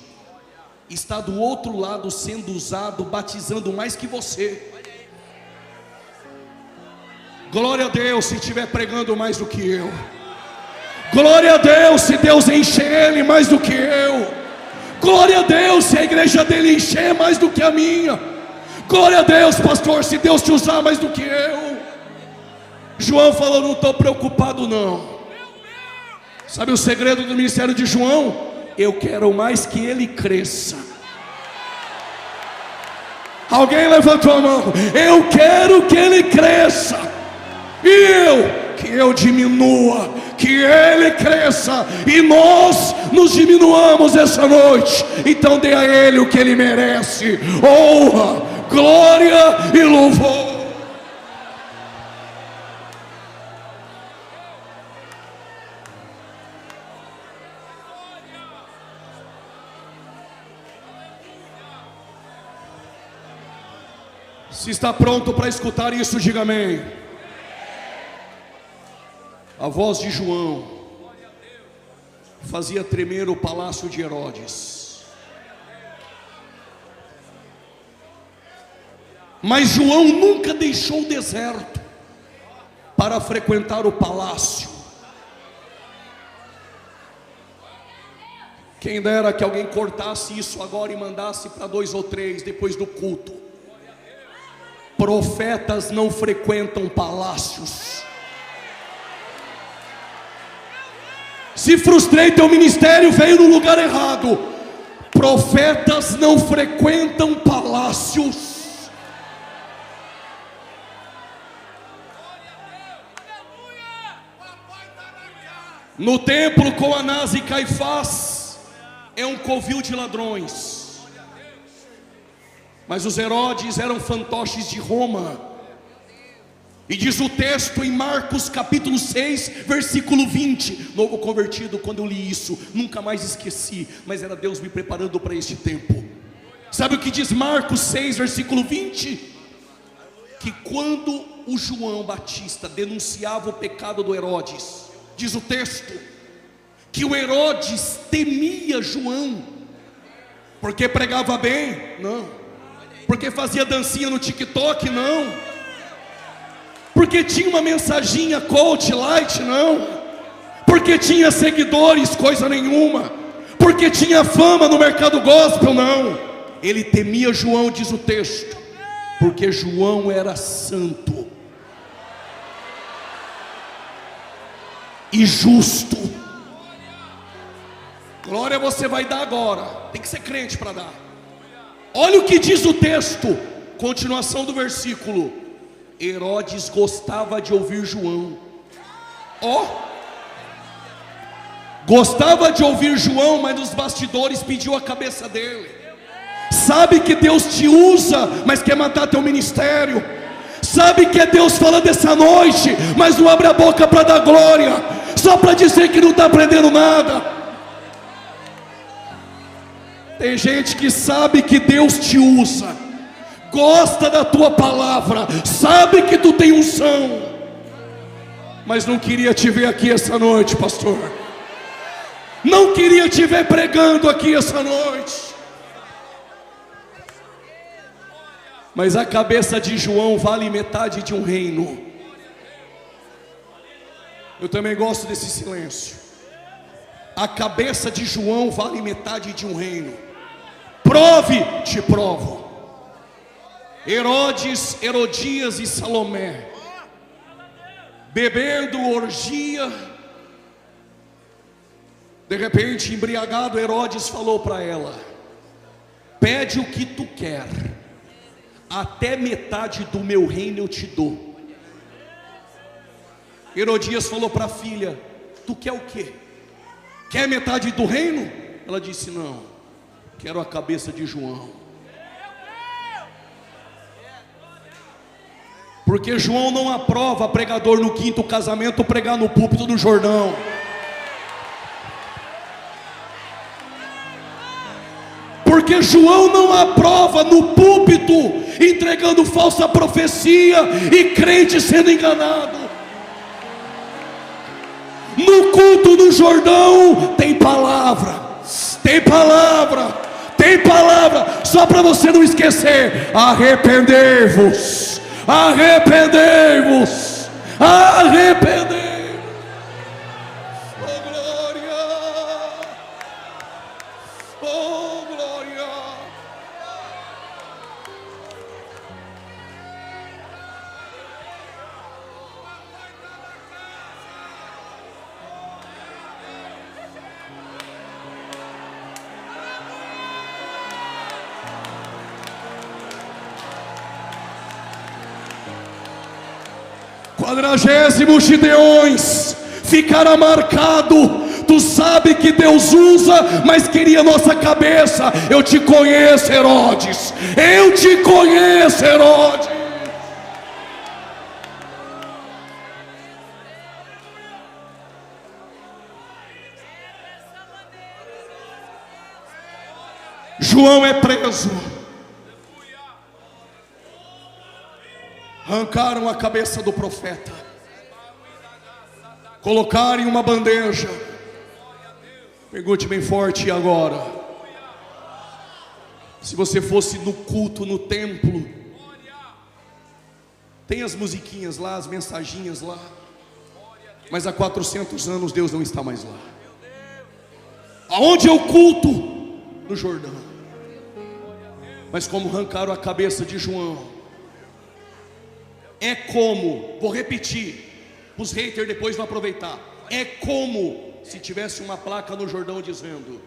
está do outro lado sendo usado, batizando mais que você. Glória a Deus se estiver pregando mais do que eu. Glória a Deus se Deus encher ele mais do que eu. Glória a Deus se a igreja dele encher mais do que a minha. Glória a Deus, pastor, se Deus te usar mais do que eu. João falou: não estou preocupado não. Sabe o segredo do ministério de João? Eu quero mais que ele cresça. Alguém levantou a mão. Eu quero que ele cresça, e que eu diminua, que ele cresça e nós nos diminuamos essa noite. Então dê a ele o que ele merece: honra, glória e louvor. Se está pronto para escutar isso, diga amém. A voz de João fazia tremer o palácio de Herodes. Mas João nunca deixou o deserto para frequentar o palácio. Quem dera que alguém cortasse isso agora e mandasse para 2 ou 3 depois do culto. Profetas não frequentam palácios. Se frustrei, teu ministério veio no lugar errado. Profetas não frequentam palácios. No templo com Anás e Caifás é um covil de ladrões. Mas os Herodes eram fantoches de Roma. E diz o texto em Marcos capítulo 6, versículo 20. Novo convertido, quando eu li isso, nunca mais esqueci. Mas era Deus me preparando para este tempo. Sabe o que diz Marcos 6, versículo 20? Que quando o João Batista denunciava o pecado do Herodes, diz o texto, que o Herodes temia João. Porque pregava bem? Não. Porque fazia dancinha no TikTok? Não. Porque tinha uma mensaginha coach light? Não. porque tinha seguidores, coisa nenhuma, porque tinha fama no mercado gospel, não. Ele temia João, diz o texto, porque João era santo e justo. Glória você vai dar agora, tem que ser crente para dar. Olha o que diz o texto, continuação do versículo: Herodes gostava de ouvir João. Gostava de ouvir João, mas nos bastidores pediu a cabeça dele. Sabe que Deus te usa, mas quer matar teu ministério. Sabe que é Deus falando essa noite, mas não abre a boca para dar glória, só para dizer que não está aprendendo nada. Tem gente que sabe que Deus te usa, gosta da tua palavra, sabe que tu tem unção, mas não queria te ver aqui essa noite, pastor. Não queria te ver pregando aqui essa noite. Mas a cabeça de João vale metade de um reino. Eu também gosto desse silêncio. A cabeça de João vale metade de um reino. Prove, te provo. Herodes, Herodias e Salomé, bebendo orgia. De repente, embriagado, Herodes falou para ela: pede o que tu quer, até metade do meu reino eu te dou. Herodias falou para a filha: tu quer o quê? Quer metade do reino? Ela disse: não, quero a cabeça de João. Porque João não aprova pregador no quinto casamento pregar no púlpito do Jordão. Porque João não aprova no púlpito entregando falsa profecia e crente sendo enganado. No culto do Jordão tem palavra, tem palavra, tem palavra. Só para você não esquecer: arrependei-vos, arrependei-vos, arrependei-vos. Oh glória, oh glória. Quadragésimo Gideões, ficará marcado. Tu sabe que Deus usa, mas queria nossa cabeça. Eu te conheço, Herodes, eu te conheço, Herodes. João é preso. Arrancaram a cabeça do profeta, colocaram em uma bandeja. Pergunte bem forte: e agora? Se você fosse no culto, no templo, tem as musiquinhas lá, as mensaginhas lá, mas há 400 anos Deus não está mais lá. Aonde é o culto? No Jordão. Mas como arrancaram a cabeça de João, é como, vou repetir, os haters depois vão aproveitar. É como se tivesse uma placa no Jordão dizendo: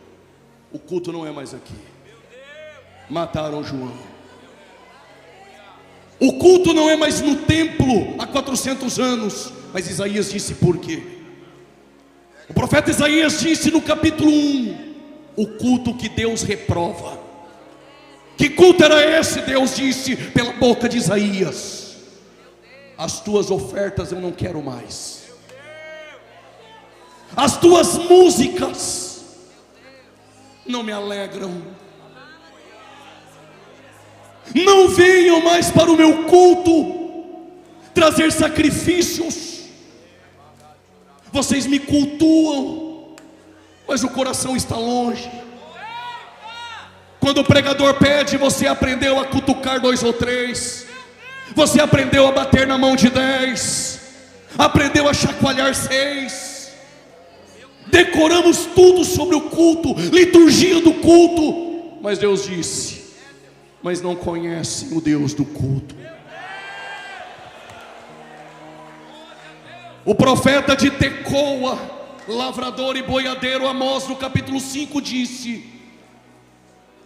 o culto não é mais aqui. Mataram João. O culto não é mais no templo há 400 anos. Mas Isaías disse por quê? O profeta Isaías disse no capítulo 1: o culto que Deus reprova. Que culto era esse? Deus disse pela boca de Isaías: as tuas ofertas eu não quero mais, as tuas músicas não me alegram. Não venham mais para o meu culto trazer sacrifícios. Vocês me cultuam, mas o coração está longe. Quando o pregador pede, você aprendeu a cutucar 2 ou 3. Você aprendeu a bater na mão de 10, aprendeu a chacoalhar 6. decoramos tudo sobre o culto, liturgia do culto, mas Deus disse: mas não conhecem o Deus do culto. O profeta de Tecoa, lavrador e boiadeiro, Amós, no capítulo 5, disse: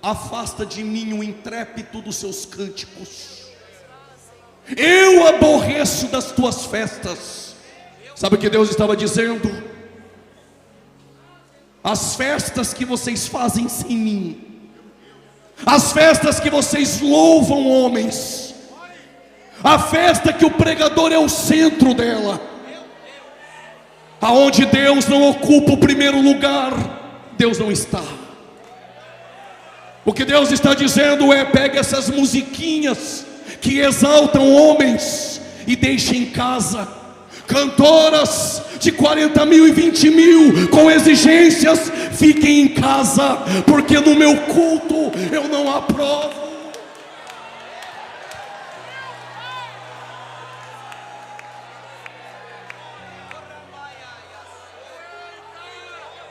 afasta de mim o intrépido dos seus cânticos, eu aborreço das tuas festas. Sabe o que Deus estava dizendo? As festas que vocês fazem sem mim, as festas que vocês louvam homens, a festa que o pregador é o centro dela, aonde Deus não ocupa o primeiro lugar, Deus não está. O que Deus está dizendo é: pegue essas musiquinhas que exaltam homens e deixe em casa cantoras de 40 mil e 20 mil com exigências. Fiquem em casa, porque no meu culto eu não aprovo.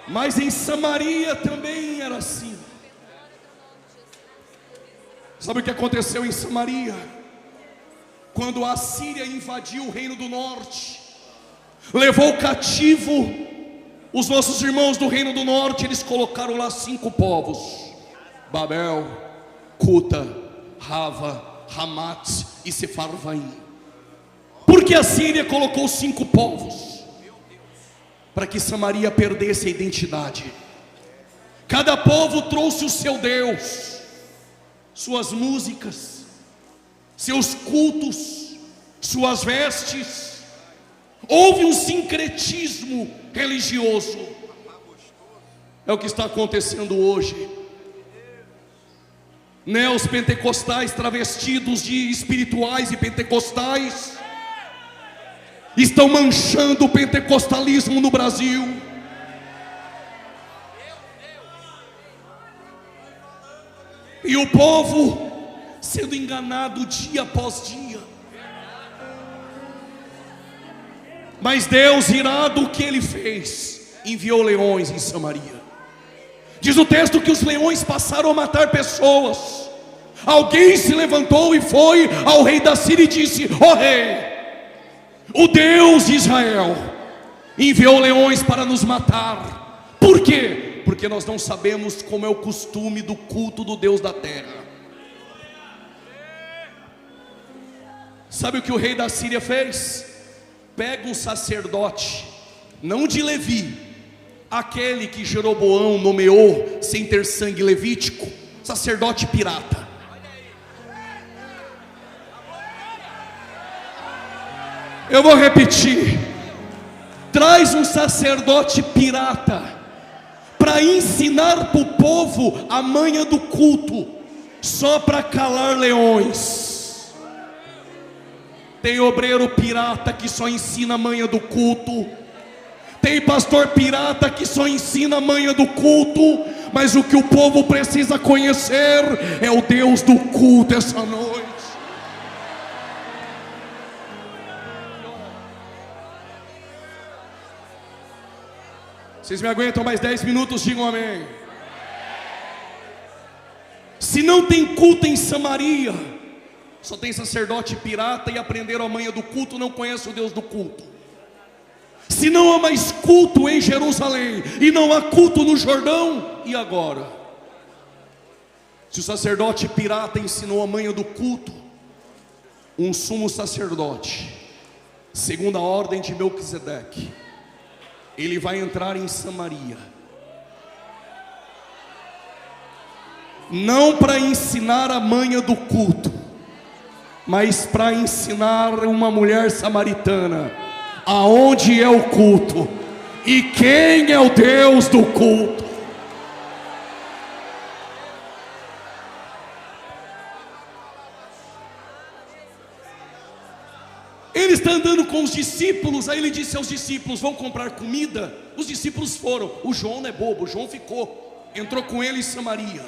Mas em Samaria também era assim. Sabe o que aconteceu em Samaria? Quando a Síria invadiu o reino do norte, levou cativo os nossos irmãos do reino do norte, eles colocaram lá 5 povos: Babel, Cuta, Rava, Hamat e Sefarvaim. Por que a Síria colocou 5 povos? Para que Samaria perdesse a identidade. Cada povo trouxe o seu Deus, suas músicas, seus cultos, suas vestes. Houve um sincretismo religioso. É o que está acontecendo hoje. Neopentecostais travestidos de espirituais e pentecostais estão manchando o pentecostalismo no Brasil. E o povo sendo enganado dia após dia. Mas Deus, irado, o que Ele fez? Enviou leões em Samaria. Diz o texto que os leões passaram a matar pessoas. Alguém se levantou e foi ao rei da Síria e disse: ó rei, o Deus de Israel enviou leões para nos matar. Por quê? Porque nós não sabemos como é o costume do culto do Deus da terra. Sabe o que o rei da Síria fez? Pega um sacerdote, não de Levi, aquele que Jeroboão nomeou sem ter sangue levítico, sacerdote pirata. Eu vou repetir: traz um sacerdote pirata para ensinar para o povo a manha do culto, só para calar leões. Tem obreiro pirata que só ensina a manha do culto, tem pastor pirata que só ensina a manha do culto, mas o que o povo precisa conhecer é o Deus do culto essa noite. Vocês me aguentam mais 10 minutos? Digam amém. Se não tem culto em Samaria, só tem sacerdote pirata, e aprenderam a manha do culto, não conhece o Deus do culto. Se não há mais culto em Jerusalém, e não há culto no Jordão, e agora? Se o sacerdote pirata ensinou a manha do culto, um sumo sacerdote, segundo a ordem de Melquisedeque, ele vai entrar em Samaria, não para ensinar a manha do culto, mas para ensinar uma mulher samaritana aonde é o culto e quem é o Deus do culto. Ele está andando com os discípulos, aí ele disse aos discípulos: vão comprar comida? Os discípulos foram. O João não é bobo, o João ficou, entrou com ele em Samaria.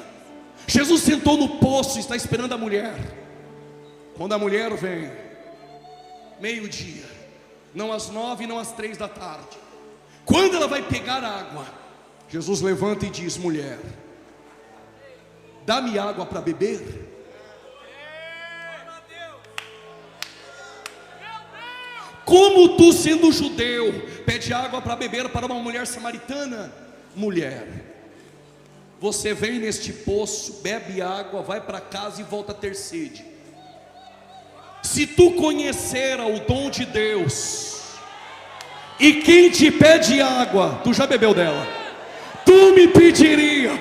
Jesus sentou no poço, está esperando a mulher. Quando a mulher vem, meio-dia, não às 9, não às 3 da tarde, Quando ela vai pegar a água, Jesus levanta e diz: mulher, dá-me água para beber. Como tu, sendo judeu, pede água para beber para uma mulher samaritana? Mulher, você vem neste poço, bebe água, vai para casa e volta a ter sede. Se tu conhecera o dom de Deus, e quem te pede água, tu já bebeu dela, tu me pediria,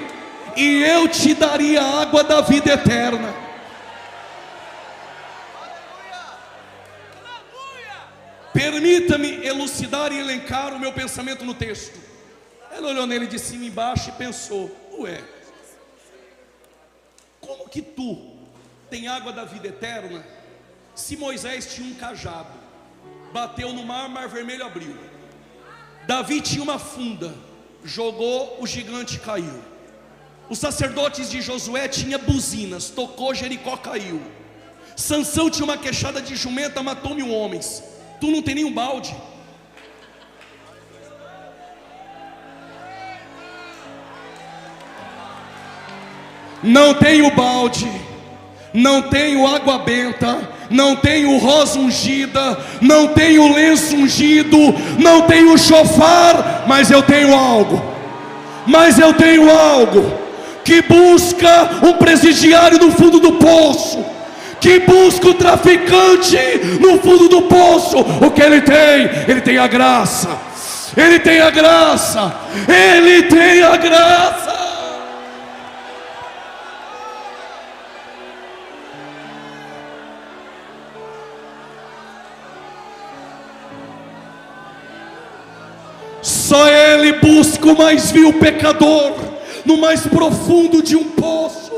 e eu te daria a água da vida eterna. Permita-me elucidar e elencar o meu pensamento no texto. Ela olhou nele de cima e embaixo e pensou: ué, como que tu tem água da vida eterna, se Moisés tinha um cajado, bateu no mar, mar vermelho abriu. Davi tinha uma funda, jogou, o gigante caiu. Os sacerdotes de Josué tinham buzinas, tocou, Jericó caiu. Sansão tinha uma queixada de jumenta, matou 1000 homens. Tu não tem nenhum balde. Não tenho balde, não tenho água benta, não tenho rosa ungida, não tenho lenço ungido, não tenho chofar, mas eu tenho algo. Mas eu tenho algo que busca um presidiário no fundo do poço, que busca o traficante no fundo do poço. O que ele tem? Ele tem a graça. Ele tem a graça. Ele tem a graça. Só ele busca o mais vil pecador no mais profundo de um poço.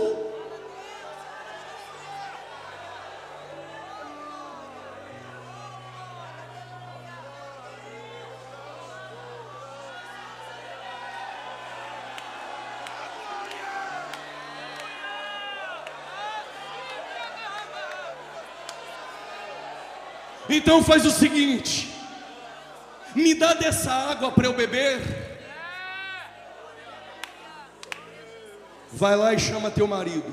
Então faz o seguinte: me dá dessa água para eu beber. Vai lá e chama teu marido.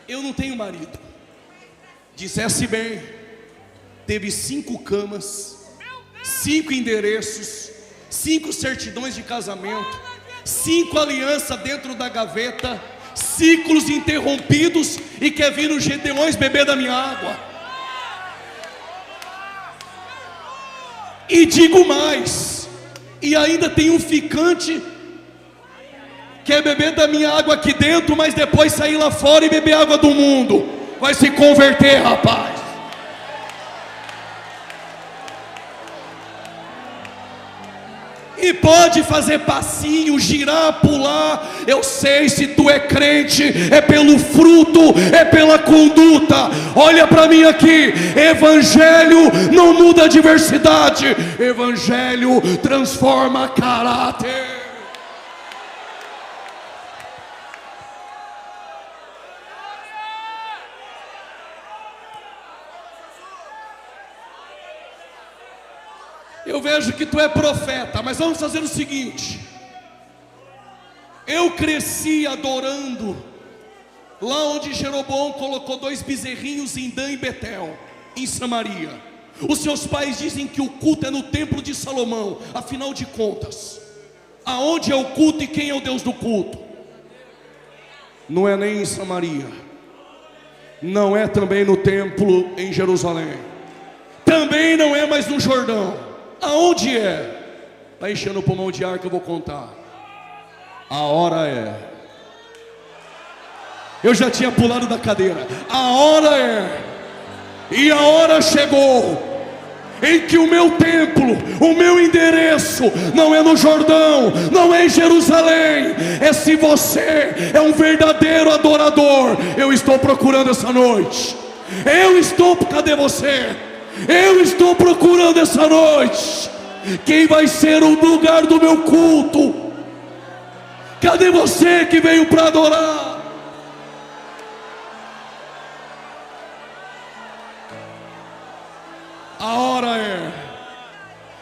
Eu não tenho marido. Dissesse bem. Teve 5 camas, 5 endereços, 5 certidões de casamento, 5 alianças dentro da gaveta, ciclos interrompidos, e quer vir os Gedeões beber da minha água. E digo mais, e ainda tem um ficante, quer beber da minha água aqui dentro, mas depois sair lá fora e beber água do mundo. Vai se converter, rapaz. E pode fazer passinho, girar, pular. Eu sei, se tu é crente, é pelo fruto, é pela conduta. Olha para mim aqui. Evangelho não muda a diversidade. Evangelho transforma caráter. Eu vejo que tu é profeta, mas vamos fazer o seguinte: eu cresci adorando lá onde Jeroboão colocou 2 bezerrinhos em Dan e Betel, em Samaria. Os seus pais dizem que o culto é no templo de Salomão. Afinal de contas, aonde é o culto e quem é o Deus do culto? Não é nem em Samaria, não é também no templo em Jerusalém, também não é mais no Jordão. Aonde é? Está enchendo o pulmão de ar que eu vou contar. A hora é. Eu já tinha pulado da cadeira. A hora é. E a hora chegou em que o meu templo, o meu endereço não é no Jordão, não é em Jerusalém. É se você é um verdadeiro adorador. Eu estou procurando essa noite. Cadê você? Eu estou procurando essa noite quem vai ser o lugar do meu culto. Cadê você que veio para adorar?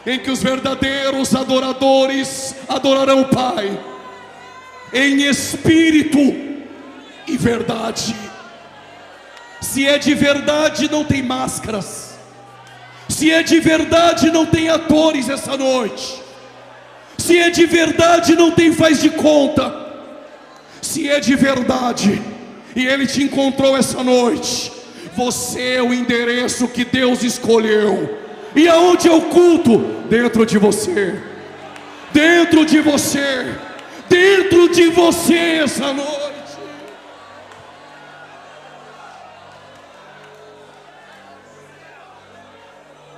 em que os verdadeiros adoradores adorarão o Pai em espírito e verdade. Se é de verdade, não tem máscaras. Se é de verdade, não tem atores essa noite. Se é de verdade, não tem faz de conta. Se é de verdade e Ele te encontrou essa noite, você é o endereço que Deus escolheu. E aonde é o culto? Dentro de você. Dentro de você. Dentro de você essa noite.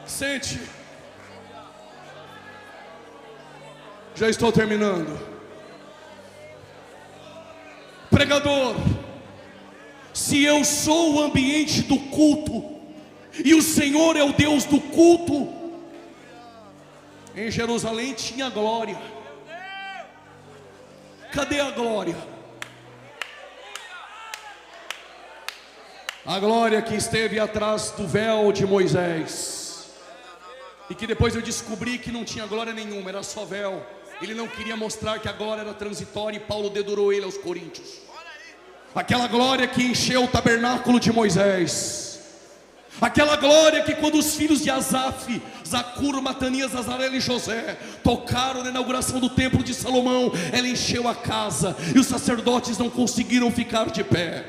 Sente. Já estou terminando. Pregador, se eu sou o ambiente do culto e o Senhor é o Deus do culto, em Jerusalém tinha glória. Cadê a glória? A glória que esteve atrás do véu de Moisés, e que depois eu descobri que não tinha glória nenhuma, era só véu. Ele não queria mostrar que a glória era transitória, e Paulo dedurou ele aos Coríntios. Aquela glória que encheu o tabernáculo de Moisés, aquela glória que quando os filhos de Asaf, Zacur, Matanias, Azarel e José tocaram na inauguração do templo de Salomão, ela encheu a casa e os sacerdotes não conseguiram ficar de pé.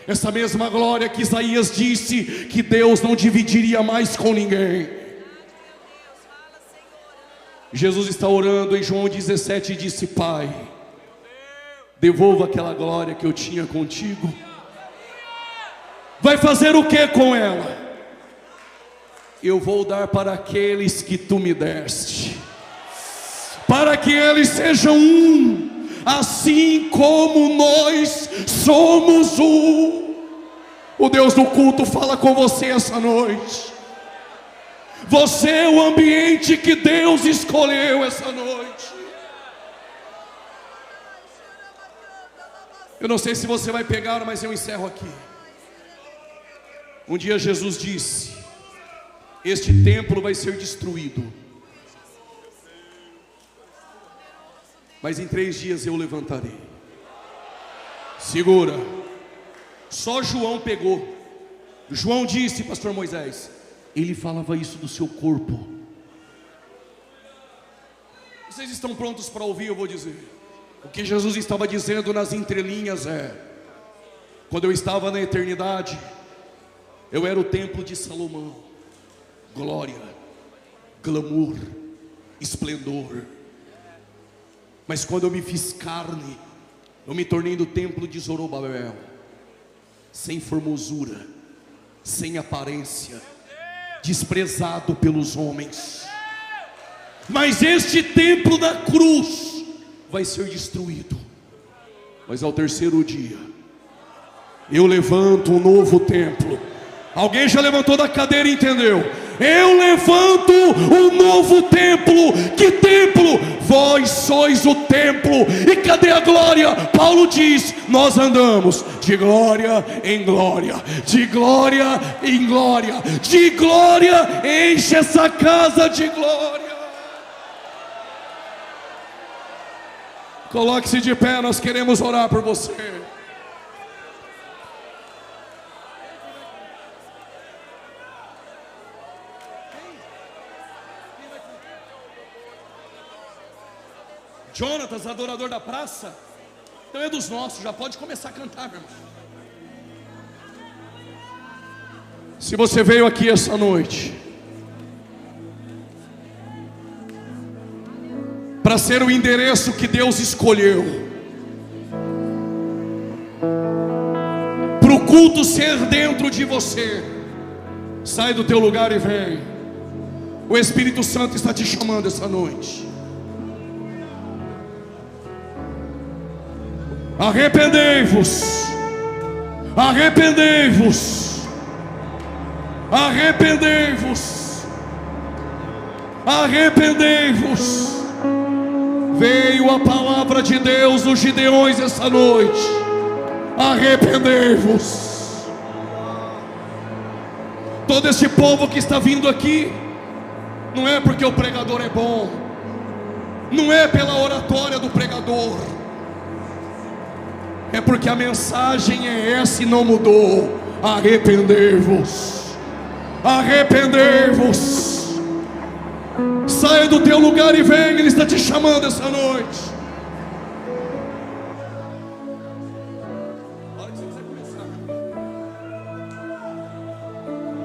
Essa mesma glória que Isaías disse que Deus não dividiria mais com ninguém. Jesus está orando em João 17 e disse: Pai, devolva aquela glória que eu tinha contigo. Vai fazer o que com ela? Eu vou dar para aqueles que tu me deste, para que eles sejam um, assim como nós somos um. O Deus do culto fala com você essa noite. Você é o ambiente que Deus escolheu essa noite. Eu não sei se você vai pegar, mas eu encerro aqui. Um dia Jesus disse: este templo vai ser destruído, mas em 3 dias eu levantarei. Segura. Só João pegou. João disse, pastor Moisés, ele falava isso do seu corpo. Vocês estão prontos para ouvir? Eu vou dizer. O que Jesus estava dizendo nas entrelinhas é: quando eu estava na eternidade, eu era o templo de Salomão. Glória, glamour, esplendor. Mas quando eu me fiz carne, eu me tornei no templo de Zorobabel, sem formosura, sem aparência, desprezado pelos homens. Mas este templo da cruz vai ser destruído, mas ao 3º dia eu levanto um novo templo. Alguém já levantou da cadeira e entendeu? Eu levanto um novo templo. Que templo? Vós sois o templo. E cadê a glória? Paulo diz: nós andamos de glória em glória, de glória em glória, de glória enche essa casa de glória. Coloque-se de pé, nós queremos orar por você. Jonatas, adorador da praça, então é dos nossos, já pode começar a cantar, meu irmão. Se você veio aqui essa noite para ser o endereço que Deus escolheu, para o culto ser dentro de você, sai do teu lugar e vem. O Espírito Santo está te chamando essa noite. Arrependei-vos, arrependei-vos, arrependei-vos, arrependei-vos. Veio a palavra de Deus nos Gideões essa noite. Arrependei-vos. Todo esse povo que está vindo aqui Não é porque o pregador é bom, não é pela oratória do pregador, é porque a mensagem é essa e não mudou. Arrepender-vos, arrepender-vos. Saia do teu lugar e venha, Ele está te chamando essa noite.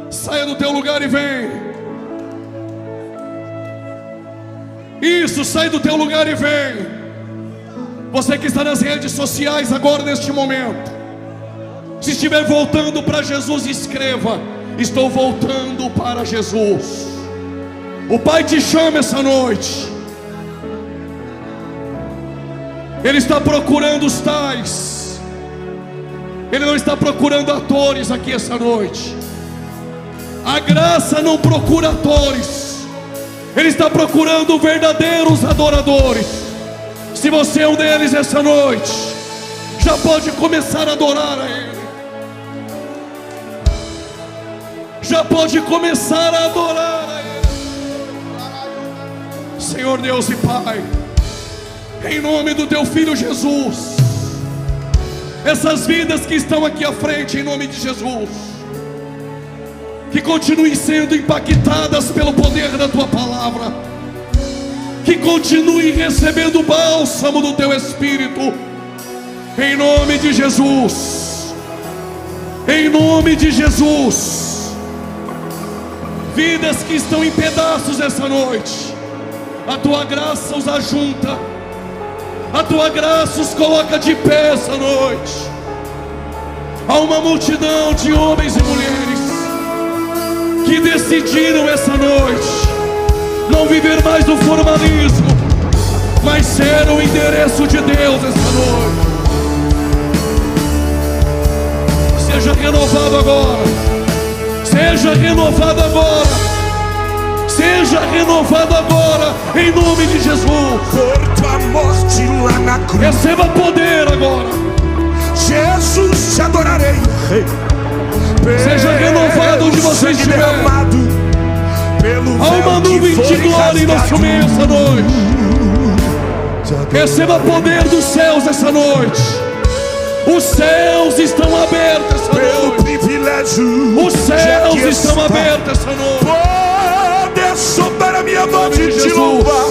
Saia do teu lugar e vem. Isso, sai do teu lugar e vem. Você que está nas redes sociais agora neste momento, se estiver voltando para Jesus, escreva: estou voltando para Jesus. O Pai te chama essa noite. Ele está procurando os tais. Ele não está procurando atores aqui essa noite. A graça não procura atores. Ele está procurando verdadeiros adoradores. Se você é um deles essa noite, já pode começar a adorar a Ele. Já pode começar a adorar a Ele. Senhor Deus e Pai, em nome do Teu Filho Jesus, essas vidas que estão aqui à frente, em nome de Jesus, que continuem sendo impactadas pelo poder da Tua palavra, que continuem recebendo o bálsamo do Teu Espírito, em nome de Jesus, em nome de Jesus. Vidas que estão em pedaços essa noite, a Tua graça os ajunta, a Tua graça os coloca de pé essa noite. Há uma multidão de homens e mulheres que decidiram essa noite não viver mais do formalismo, mas ser o endereço de Deus essa noite. Seja renovado agora, seja renovado agora, seja renovado agora, em nome de Jesus. Por tua morte lá na cruz, receba poder agora. Jesus, te adorarei. Seja renovado onde você estiver. Há uma nuvem de glória em nosso meio essa noite. Receba poder dos céus essa noite. Os céus estão abertos essa noite. Os céus estão abertos essa noite. Poder sobre a minha voz de louva.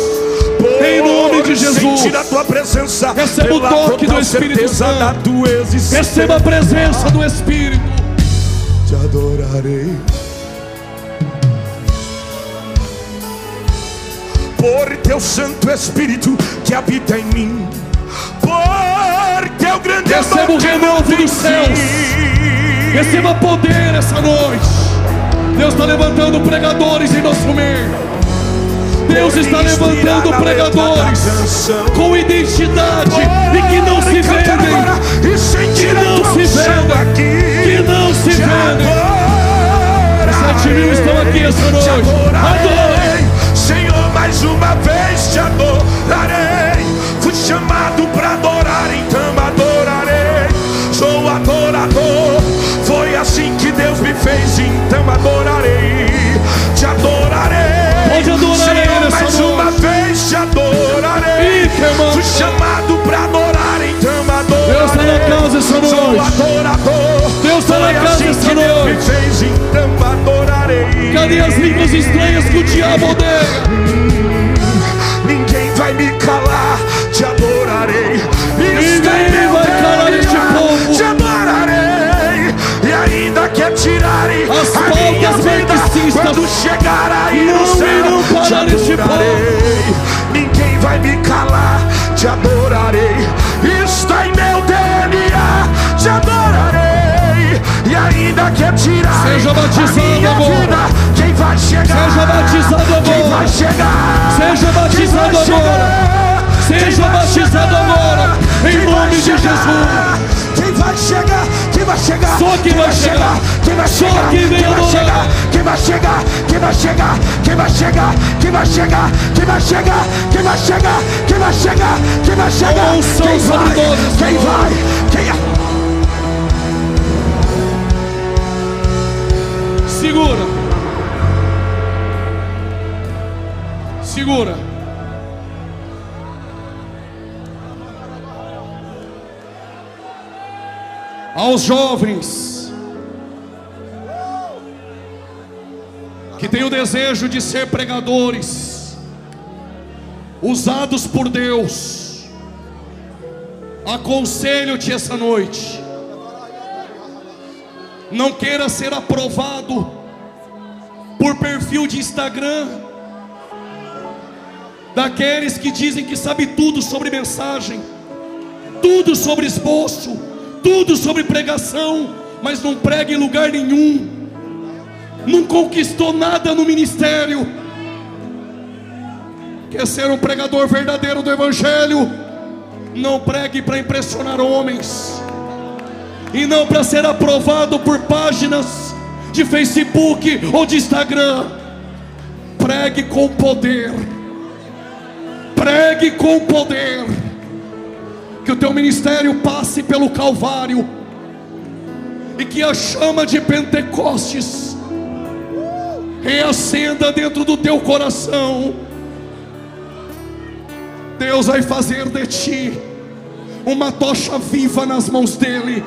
Em nome de Jesus, sentir a tua presença. Receba o toque do Espírito Santo. Receba a presença do Espírito. Te adorarei. Por teu Santo Espírito que habita em mim, por teu grande amor. Receba o renovo dos céus. Receba poder essa noite. Deus está levantando pregadores em nosso meio. Deus está levantando pregadores com identidade e que não se vendem, que não se vendem, que não se vendem. 7.000 estão aqui essa noite. Adorem, Senhor, mais uma vez te adorarei. Fui chamado para adorar, então adorarei. Sou adorador, foi assim que Deus me fez, então adorarei. Te adorarei. Pode adorar Ele essa mais noite. uma vez te adorarei. Fui chamado para adorar, então adorarei. Deus está na casa essa noite. Sou adorador. Deus está na casa assim essa que Deus me noite. fez, então adorarei. Cadê as línguas estranhas que o diabo odeia? Ninguém vai me calar, te adorarei. Ninguém vai calar este povo. Te adorarei. E ainda que tirarem As a minha pautas vida, marxistas quando chegar aí não no céu, irão te parar este adorarei. Ninguém vai me calar, te adorarei. Está em meu DNA, te adorarei. E ainda que tirarem Seja batizado a minha agora. vida, quem vai chegar? Seja batizado Quem agora. vai chegar? Seja batizado Quem vai agora. chegar? Seja Quem vai batizado chegar? agora, em Quem nome vai de chegar? Jesus. Quem vai chegar? Quem vai chegar? Só quem vai chegar. Quem vai Só chegar? quem vem Quem vai adorar. chegar? Quem vai chegar? Quem vai chegar? Quem vai chegar? Quem vai chegar? Quem vai chegar? Quem vai chegar? Quem vai chegar? Quem vai chegar? A unção Quem sobre vai? nós, Quem Senhor. vai? Quem é? Segura. Segura. Aos jovens que têm o desejo de ser pregadores, usados por Deus, aconselho-te essa noite: não queira ser aprovado por perfil de Instagram, daqueles que dizem que sabe tudo sobre mensagem, tudo sobre esboço, tudo sobre pregação, mas não prega em lugar nenhum, não conquistou nada no ministério. Quer ser um pregador verdadeiro do Evangelho? Não pregue para impressionar homens, e não para ser aprovado por páginas de Facebook ou de Instagram. Pregue com poder. Pregue com poder. Que o teu ministério passe pelo Calvário, e que a chama de Pentecostes reacenda dentro do teu coração. Deus vai fazer de ti uma tocha viva nas mãos dele.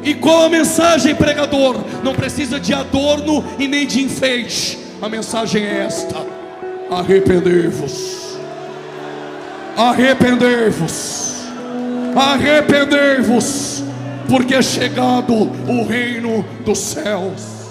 E qual a mensagem, pregador? Não precisa de adorno e nem de enfeite. A mensagem é esta: arrependei-vos. Arrependei-vos, arrependei-vos, porque é chegado o reino dos céus.